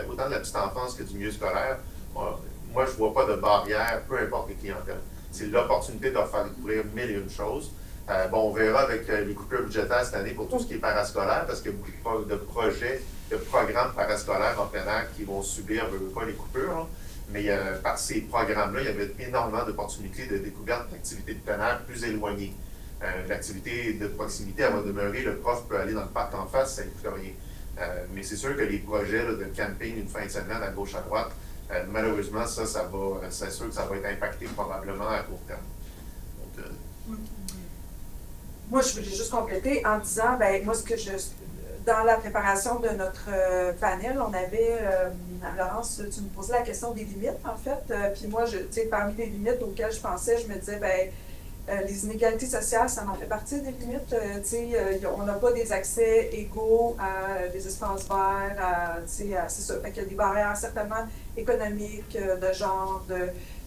autant de la petite enfance que du milieu scolaire, moi, je ne vois pas de barrière, peu importe les clientèles. C'est l'opportunité de leur faire découvrir 1001 choses. On verra avec les coupures budgétaires cette année pour tout ce qui est parascolaire, parce qu'il y a beaucoup de projets, de programmes parascolaires en plein air qui vont subir pas les coupures. Hein. Mais par ces programmes-là, il y avait énormément d'opportunités de découverte d'activités de plein air plus éloignées. L'activité de proximité, elle va demeurer. Le prof peut aller dans le parc en face, ça ne coûte rien. Mais c'est sûr que les projets là, de camping une fin de semaine à gauche, à droite, malheureusement, c'est sûr que ça va être impacté probablement à court terme. Donc, moi, je voulais juste compléter en disant, ben moi, dans la préparation de notre panel, on avait, Laurence, tu me posais la question des limites, en fait. Puis moi, parmi les limites auxquelles je pensais, je me disais, ben les inégalités sociales, ça en fait partie des limites. On n'a pas des accès égaux à des espaces verts, c'est ça. Fait qu'il y a des barrières certainement économiques, de genre.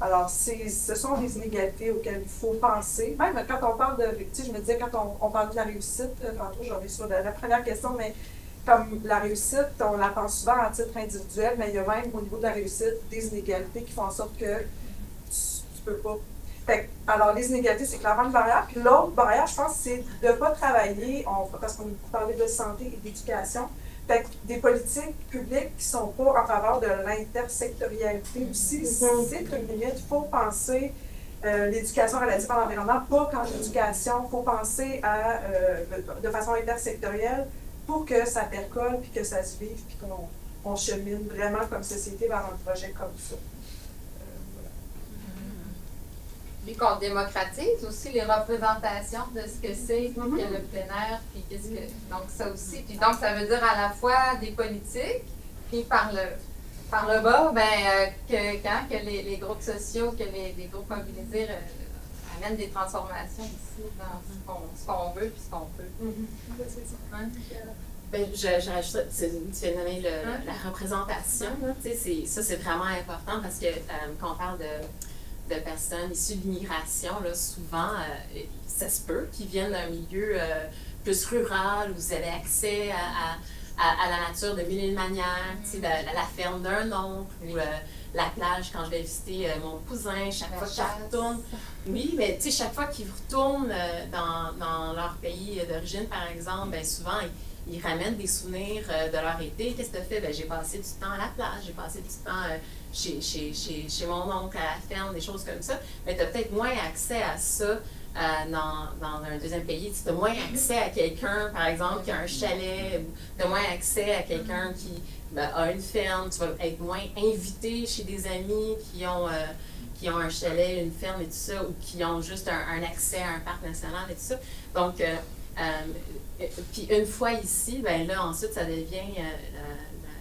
Alors, ce sont des inégalités auxquelles il faut penser. Même quand on parle de. Je me disais, quand on parle de la réussite, tantôt, j'en ai sur la première question, mais comme la réussite, on la pense souvent à titre individuel, mais il y a même au niveau de la réussite des inégalités qui font en sorte que tu peux pas. Alors, les inégalités, c'est clairement une barrière. Puis l'autre barrière, je pense, c'est de ne pas travailler, parce qu'on parlait de santé et d'éducation, des politiques publiques qui ne sont pas en faveur de l'intersectorialité aussi. C'est une limite. Il faut penser l'éducation relative à l'environnement, pas qu'en éducation. Il faut penser de façon intersectorielle pour que ça percole, puis que ça se vive, puis qu'on chemine vraiment comme société vers un projet comme ça. Puis qu'on démocratise aussi les représentations de ce que c'est que le plein air, puis qu'est-ce que. Donc, ça aussi. Puis donc, ça veut dire à la fois des politiques, puis par le bas, que les groupes sociaux, que les groupes mobilisés amènent des transformations ici dans ce qu'on veut, puis ce qu'on peut. Je rajouterais, tu viens de nommer la représentation, ça c'est vraiment important parce que quand on parle de personnes issues de l'immigration, là, souvent, ça se peut qu'ils viennent d'un milieu plus rural où vous avez accès à la nature de mille et une manières, la ferme d'un oncle ou la plage quand je vais visiter mon cousin, chaque fois que je retourne. Oui, mais chaque fois qu'ils retournent dans leur pays d'origine, par exemple, bien souvent, ils ramènent des souvenirs de leur été. Qu'est-ce que tu as fait? Bien, j'ai passé du temps à la plage, j'ai passé du temps chez mon oncle à la ferme, des choses comme ça. Mais tu as peut-être moins accès à ça dans un deuxième pays. Tu as moins accès à quelqu'un, par exemple, qui a un chalet, tu as moins accès à quelqu'un qui a une ferme, tu vas être moins invité chez des amis qui ont un chalet, une ferme et tout ça, ou qui ont juste un accès à un parc national et tout ça. Donc, puis une fois ici, ben là, ensuite, ça devient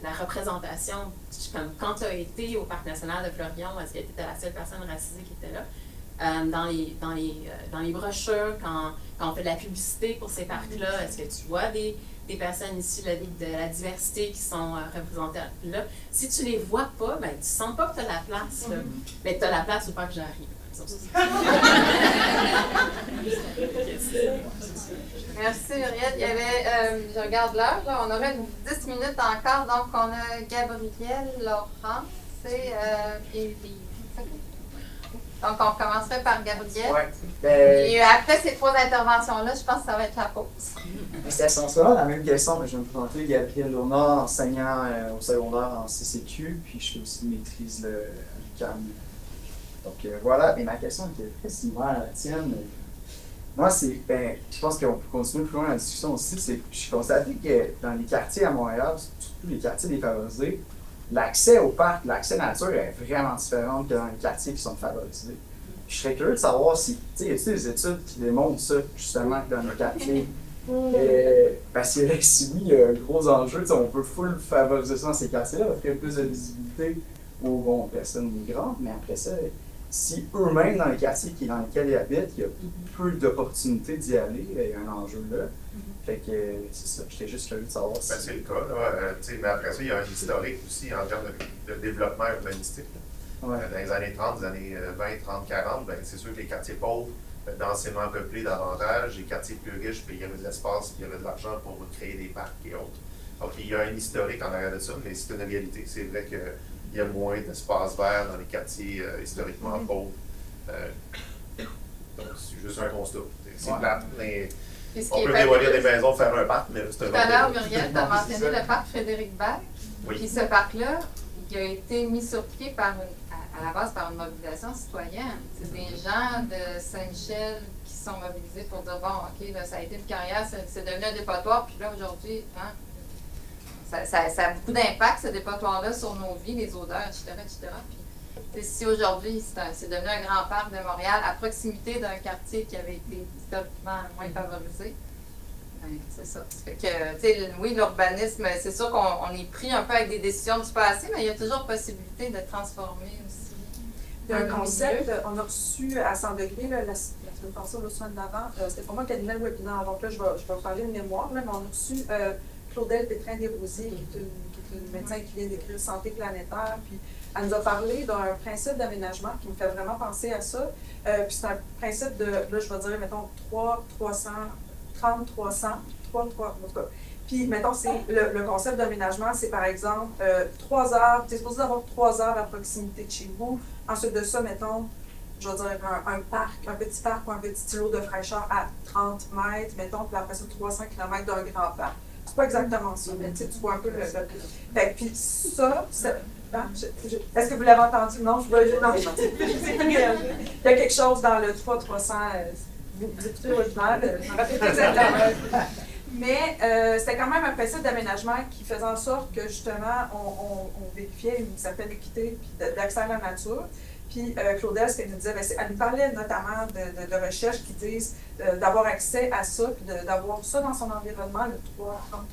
la représentation. Comme quand tu as été au Parc national de Florion, est-ce que tu étais la seule personne racisée qui était là? Dans les brochures, quand on fait de la publicité pour ces parcs-là, est-ce que tu vois des personnes issues de la diversité qui sont représentées là? Si tu les vois pas, ben, tu sens pas que tu as la place. Là. Mais tu as la place ou pas que j'arrive. Merci Muriel. Il y avait, je regarde l'heure, on aurait 10 minutes encore, donc on a Gabrielle, Laurence et donc on commencerait par Gabrielle. Ouais. Et après ces trois interventions-là, je pense que ça va être la pause. C'est essentiellement la même question, mais je vais me présenter Gabriel Lournard, enseignant au secondaire en CCQ, puis je fais aussi une maîtrise de l'UQAM. Donc voilà, et ma question était très similaire à la tienne. Moi, je pense qu'on peut continuer plus loin la discussion aussi, c'est que je constate que dans les quartiers à Montréal, surtout les quartiers défavorisés, l'accès au parc, l'accès nature est vraiment différent que dans les quartiers qui sont favorisés. Je serais curieux de savoir si, y a-t-il des études qui démontrent ça, justement, que dans les quartiers? Parce que si oui, il y a un gros enjeu, on peut full favoriser ça dans ces quartiers-là, offrir plus de visibilité aux personnes migrantes, mais après ça, si eux-mêmes, dans les quartiers dans lesquels ils habitent, il y a peu d'opportunités d'y aller, il y a un enjeu là. Fait que c'est ça, j'étais juste curieux de savoir si... c'est le cas, là. Mais après ça, il y a un historique aussi en termes de développement urbanistique. Ouais. Dans les années 30, les années 20, 30, 40, ben, c'est sûr que les quartiers pauvres, densément peuplés davantage, les quartiers plus riches, puis il y avait de l'espace, puis il y avait de l'argent pour créer des parcs et autres. Donc il y a un historique en arrière de ça, mais c'est une réalité. C'est vrai que il y a moins d'espace vert dans les quartiers historiquement pauvres. Donc, c'est juste un constat. C'est plate, mais on peut dévoiler des maisons, faire un parc, mais c'est un autre. Tout à l'heure, Muriel, tu as mentionné le parc Frédéric Bach. Oui. Puis ce parc-là, il a été mis sur pied par à la base par une mobilisation citoyenne. C'est des gens de Saint-Michel qui sont mobilisés pour dire, bon, OK, là, ça a été une carrière, c'est devenu un dépotoir, puis là, aujourd'hui, hein, ça a beaucoup d'impact, ce dépotoir-là, sur nos vies, les odeurs, etc., etc. Puis, si aujourd'hui, c'est devenu un grand parc de Montréal, à proximité d'un quartier qui avait été historiquement moins favorisé, ben, c'est ça. Ça fait que, tu sais, oui, l'urbanisme, c'est sûr qu'on est pris un peu avec des décisions du passé, mais il y a toujours possibilité de transformer aussi. Il y a un concept, on a reçu à 100 degrés la semaine passée, la semaine d'avant, c'était pour moi qui animait le webinaire, donc là, je vais parler de mémoire, là, mais on a reçu Claudel Pétrin-Desrosiers, qui est une médecin qui vient d'écrire Santé planétaire, puis elle nous a parlé d'un principe d'aménagement qui me fait vraiment penser à ça. Puis c'est un principe de, là, je vais dire, mettons, 300, en tout cas. Puis, mettons, le concept d'aménagement, c'est par exemple 3 heures, tu es supposé avoir 3 heures à proximité de chez vous. Ensuite de ça, mettons, je vais dire un parc, un petit parc ou un petit îlot de fraîcheur à 30 mètres, mettons, puis après ça, 300 km d'un grand parc. C'est pas exactement ça, mais tu vois un peu le. Fait, puis ça, est-ce que vous l'avez entendu? Non, non, il y a quelque chose dans le 300. Vous écoutez le webinaire, je me rappelle pas exactement. Mais c'était quand même un principe d'aménagement qui faisait en sorte que justement, on vérifiait une certaine équité puis d'accès à la nature. Puis Claudel, ce qu'elle nous disait, elle nous parlait notamment de recherches qui disent d'avoir accès à ça, puis d'avoir ça dans son environnement, le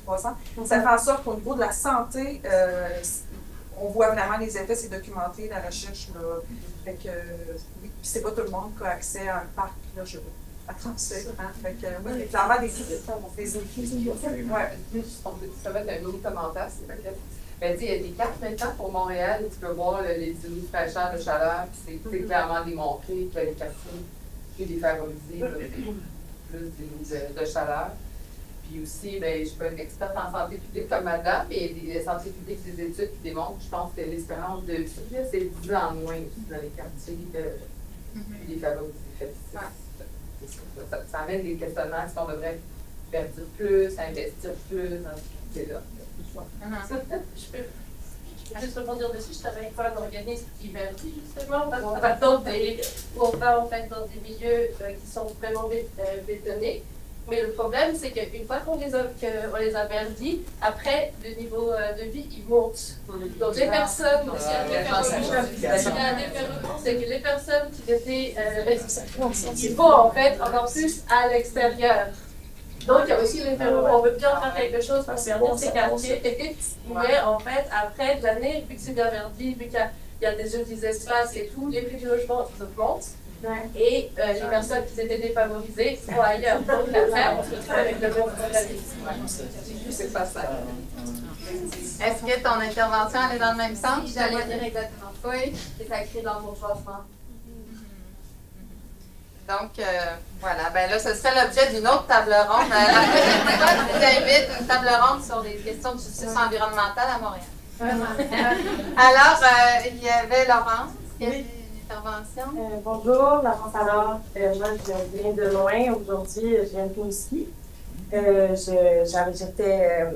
33 ans. Ça fait en sorte qu'au niveau de la santé, on voit vraiment les effets, c'est documenté, la recherche. Là. Fait que, oui, puis c'est pas tout le monde qui a accès à un parc. Là, c'est fait que, oui, clairement des équipes. Ouais. Ça va être un autre commentaire, c'est pas clair. Ben, il y a des cartes maintenant pour Montréal, tu peux voir les îlots de fraîcheur, de chaleur, puis c'est clairement démontré que les quartiers plus défavorisés, plus d'îlots de chaleur. Puis aussi, ben, je ne suis pas une experte en santé publique comme madame, mais il y a des santé publique, des études qui démontrent, je pense que l'espérance de vie, c'est 10 ans moins dans les quartiers plus défavorisés. Ça amène des questionnements, est-ce qu'on devrait faire plus, investir plus dans ce qui est là. Je peux juste rebondir dessus. Je travaille avec un organisme qui verdi, justement, on va dans des milieux qui sont vraiment bétonnés. Mais le problème, c'est qu'une fois qu'on les a verdis, après, le niveau de vie, il monte. Donc, les personnes, c'est que les personnes qui étaient, ils vont en fait encore plus à l'extérieur. Donc, il y a aussi on veut bien faire quelque chose pour verdir ces quartiers. Mais en fait, après de l'année, vu que c'est bien verdi, vu qu'il y a des espaces et tout, les prix du logement augmentent. Et les personnes qui étaient défavorisées vont ailleurs. Donc, après, on se retrouve avec le même problème. C'est pas ça. Est-ce que ton intervention elle est dans le même sens? J'allais dire exactement. Oui. C'est ça écrit dans mon changement. Donc, voilà. Ben là, ce serait l'objet d'une autre table ronde. La prochaine fois, je vous invite une table ronde sur les questions de justice environnementale à Montréal. Alors, il y avait Laurence qui avait une intervention. Bonjour, Laurence Allard. Moi, je viens de loin. Aujourd'hui, je viens de Rimouski. J'étais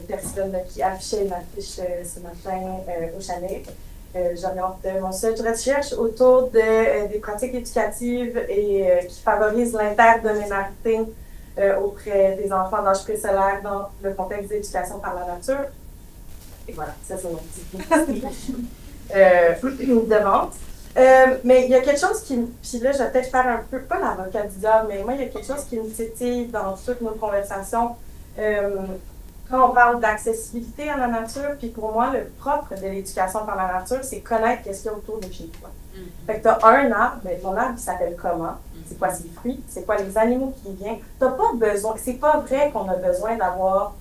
personne qui affichait une affiche ce matin au chalet. J'oriente mon sujet de recherche autour des pratiques éducatives et qui favorisent l'interdoménarité auprès des enfants d'âge préscolaire dans le contexte d'éducation par la nature. Et voilà, ça c'est mon petit de vente. Mais il y a quelque chose qui, puis là je vais peut-être faire un peu, pas l'avocat du diable, mais moi il y a quelque chose qui me titille dans toutes nos conversations. Quand on parle d'accessibilité à la nature, puis pour moi, le propre de l'éducation par la nature, c'est connaître qu'est-ce qu'il y a autour de chez toi. Fait que tu as un arbre, mais ton arbre, il s'appelle comment? C'est quoi ses fruits? C'est quoi les animaux qui viennent? Tu n'as pas besoin, c'est pas vrai qu'on a besoin d'avoir.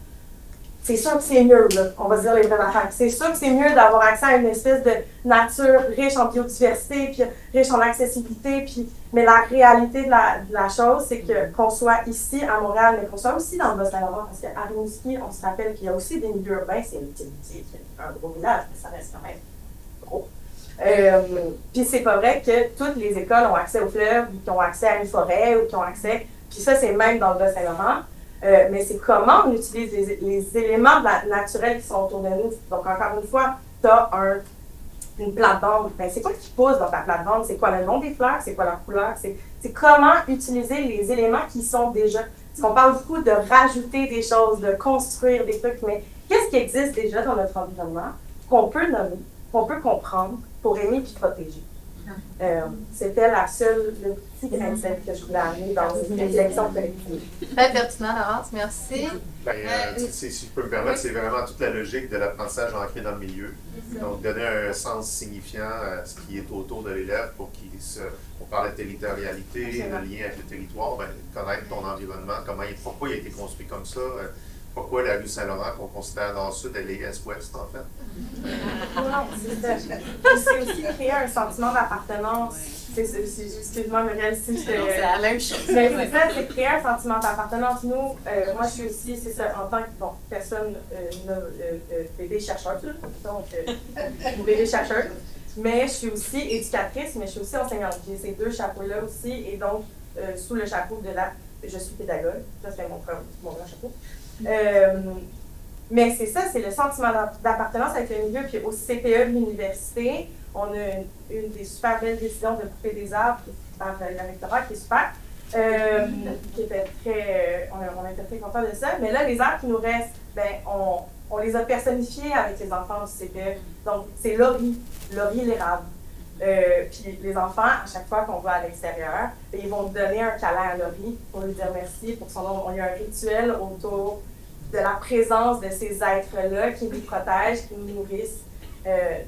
C'est sûr que c'est mieux, là, on va dire les vraies affaires. C'est sûr que c'est mieux d'avoir accès à une espèce de nature riche en biodiversité, puis riche en accessibilité, puis mais la réalité de la chose, c'est que qu'on soit ici à Montréal, mais qu'on soit aussi dans le Bas-Saint-Laurent, parce qu'à Rimouski, on se rappelle qu'il y a aussi des milieux urbains, c'est un gros village, mais ça reste quand même gros. Puis c'est pas vrai que toutes les écoles ont accès aux fleuves, ou qui ont accès à une forêt, ou qui ont accès, puis ça c'est même dans le Bas-Saint-Laurent. Mais c'est comment on utilise les éléments naturels qui sont autour de nous. Donc, encore une fois, tu as une plate-bande, ben, c'est quoi qui pousse dans ta plate-bande? C'est quoi le nom des fleurs? C'est quoi leur couleur? C'est comment utiliser les éléments qui sont déjà. Parce qu'on parle beaucoup de rajouter des choses, de construire des trucs, mais qu'est-ce qui existe déjà dans notre environnement qu'on peut nommer, qu'on peut comprendre pour aimer et protéger? C'était le petit grain de sel que je voulais amener dans une réflexion collective. Très pertinent, Laurence, merci. Si je peux me permettre, c'est vraiment toute la logique de l'apprentissage ancré dans le milieu. Donc, donner un sens signifiant à ce qui est autour de l'élève pour on parle de territorialité, de lien avec le territoire, connaître ton environnement, pourquoi il a été construit comme ça, pourquoi la rue Saint-Laurent, qu'on considère dans le sud, elle est est-ouest, en fait. C'est aussi créer un sentiment d'appartenance. Excuse-moi, Muriel, si je te... C'est la même chose. Mais c'est ça, c'est créer un sentiment d'appartenance. Nous, moi, je suis aussi, c'est ça, en tant que personne, bébé chercheuse, donc bébé chercheuse, mais je suis aussi éducatrice, mais je suis aussi enseignante. J'ai ces deux chapeaux-là aussi, et donc, sous le chapeau de je suis pédagogue, ça c'est mon grand chapeau. Mais c'est ça, c'est le sentiment d'appartenance avec le milieu. Puis au CPE de l'université, on a une des super belles décisions de couper des arbres par le rectorat qui est super, qui était très, on était très contents de ça. Mais là, les arbres qui nous restent, ben, on les a personnifiés avec les enfants du CPE. Donc, c'est Laurie l'érable. Puis les enfants, à chaque fois qu'on va à l'extérieur, ils vont donner un câlin à Laurie pour lui dire merci pour son nom. Il y a un rituel autour de la présence de ces êtres-là qui nous protègent, qui nous nourrissent.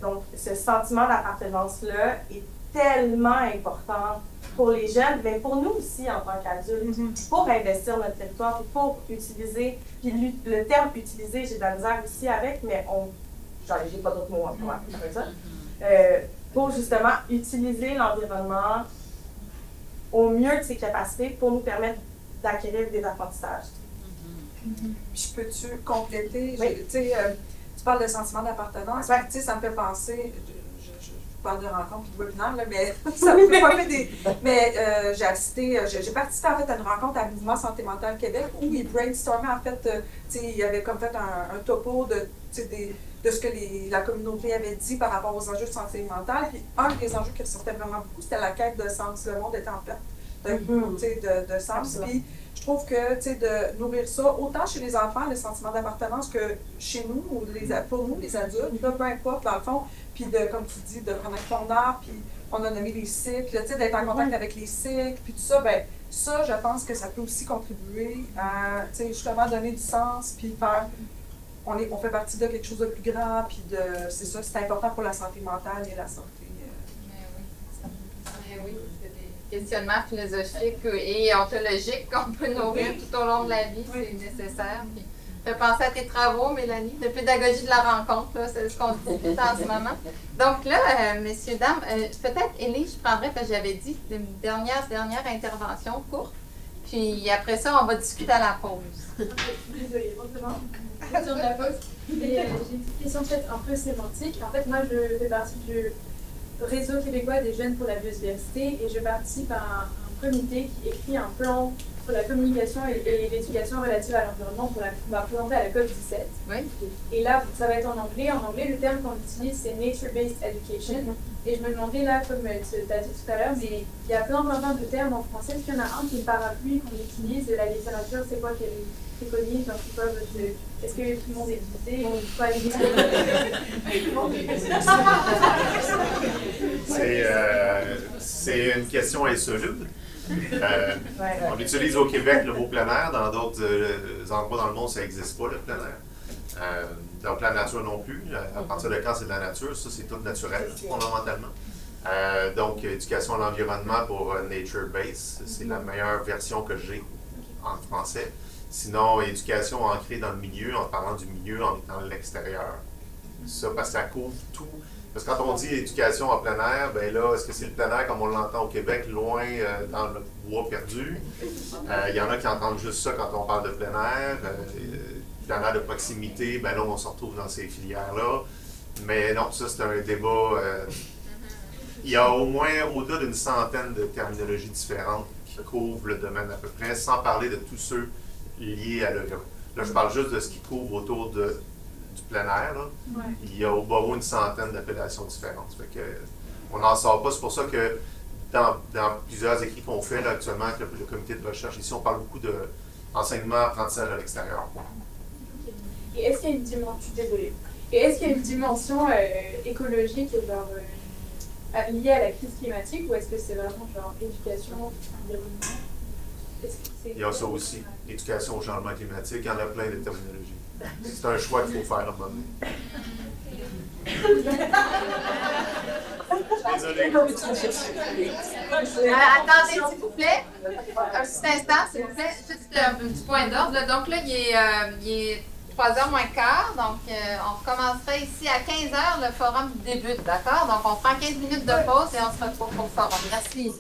Donc, ce sentiment d'appartenance-là est tellement important pour les jeunes, mais pour nous aussi en tant qu'adultes, pour investir notre territoire, pour utiliser, puis le terme « utiliser », j'ai de la misère aussi avec, mais j'ai pas d'autres mots pour appeler ça, pour justement utiliser l'environnement au mieux de ses capacités pour nous permettre d'acquérir des apprentissages. Je peux-tu compléter? Oui. Tu parles de sentiment d'appartenance. Ouais. Ça me fait penser, je parle de rencontres de webinaires, mais ça me fait pas des. Mais j'ai participé en fait à une rencontre à Mouvement Santé Mentale Québec où ils brainstormaient en fait, ils avaient comme fait un topo de ce que la communauté avait dit par rapport aux enjeux de santé mentale. Puis un des enjeux qui ressortait vraiment beaucoup, c'était la quête de sens. Le monde était en perte de sens. Puis je trouve que de nourrir ça, autant chez les enfants, le sentiment d'appartenance, que chez nous, pour nous, les adultes, peu importe, dans le fond, puis comme tu dis, de connaître ton art, puis on a nommé les cycles, d'être en contact avec les cycles, puis tout ça, ben ça, je pense que ça peut aussi contribuer à, justement, donner du sens, puis faire, on fait partie de quelque chose de plus grand, puis c'est ça, c'est important pour la santé mentale et la santé. Oui, c'est des questionnements philosophiques et ontologiques qu'on peut nourrir tout au long de la vie, c'est nécessaire. Puis, fais penser à tes travaux, Mélanie, de pédagogie de la rencontre, c'est ce qu'on discute en ce moment. Donc là, messieurs, dames, peut-être, Élie, je prendrais, parce que j'avais dit, une dernière intervention courte, puis après ça, on va discuter à la pause. Désolée, autrement, sur la pause. J'ai une question peut-être un peu sémantique. En fait, moi, je fais partie du Réseau québécois des jeunes pour la biodiversité et je participe à un comité qui écrit un plan sur la communication et l'éducation relative à l'environnement qu'on va présenter à la COP17. Oui. Et là, ça va être en anglais. En anglais, le terme qu'on utilise, c'est Nature-Based Education. Et je me demandais là, comme tu as dit tout à l'heure, mais il y a plein de termes en français. Est-ce qu'il y en a un qui est une parapluie qu'on utilise de la littérature? C'est quoi qu'elle préconise? Est-ce que tout le monde est visité ou pas C'est une question insoluble. On utilise au Québec le mot plein air, dans d'autres endroits dans le monde, ça n'existe pas, le plein air. Donc la nature non plus. À partir de quand c'est de la nature, ça c'est tout naturel, fondamentalement. Donc éducation à l'environnement pour nature-based, c'est la meilleure version que j'ai en français. Sinon, éducation ancrée dans le milieu, en parlant du milieu, en étant l'extérieur. Ça, parce que ça couvre tout. Parce que quand on dit éducation en plein air, ben là, est-ce que c'est le plein air comme on l'entend au Québec, loin dans le bois perdu? Il y en a qui entendent juste ça quand on parle de plein air. Plein air de proximité, ben là, on se retrouve dans ces filières-là. Mais non, ça, c'est un débat. Il y a au moins au-delà d'une centaine de terminologies différentes qui couvrent le domaine à peu près, sans parler de tous ceux liés à l'environnement. Là, je parle juste de ce qui couvre autour de du plein air, là, Ouais. il y a au barreau une centaine d'appellations différentes. Fait que, on n'en sort pas. C'est pour ça que dans plusieurs écrits qu'on fait là, actuellement avec le comité de recherche, ici, on parle beaucoup d'enseignement, apprentissage à l'extérieur. Et est-ce qu'il y a une dimension, désolée, et est-ce qu'il y a une dimension écologique genre, liée à la crise climatique ou est-ce que c'est vraiment genre éducation, environnement? Il y a ça aussi, éducation au changement climatique, il y en a plein de terminologies. C'est un choix qu'il faut faire à un moment donné. Désolé. Attendez, s'il vous plaît. Un petit instant, s'il vous plaît. Juste un petit point d'ordre. Donc là, il est 3h moins quart. Donc, on recommencerait ici à 15h. Le forum débute, d'accord? Donc, on prend 15 minutes de pause et on se retrouve pour le forum. Merci.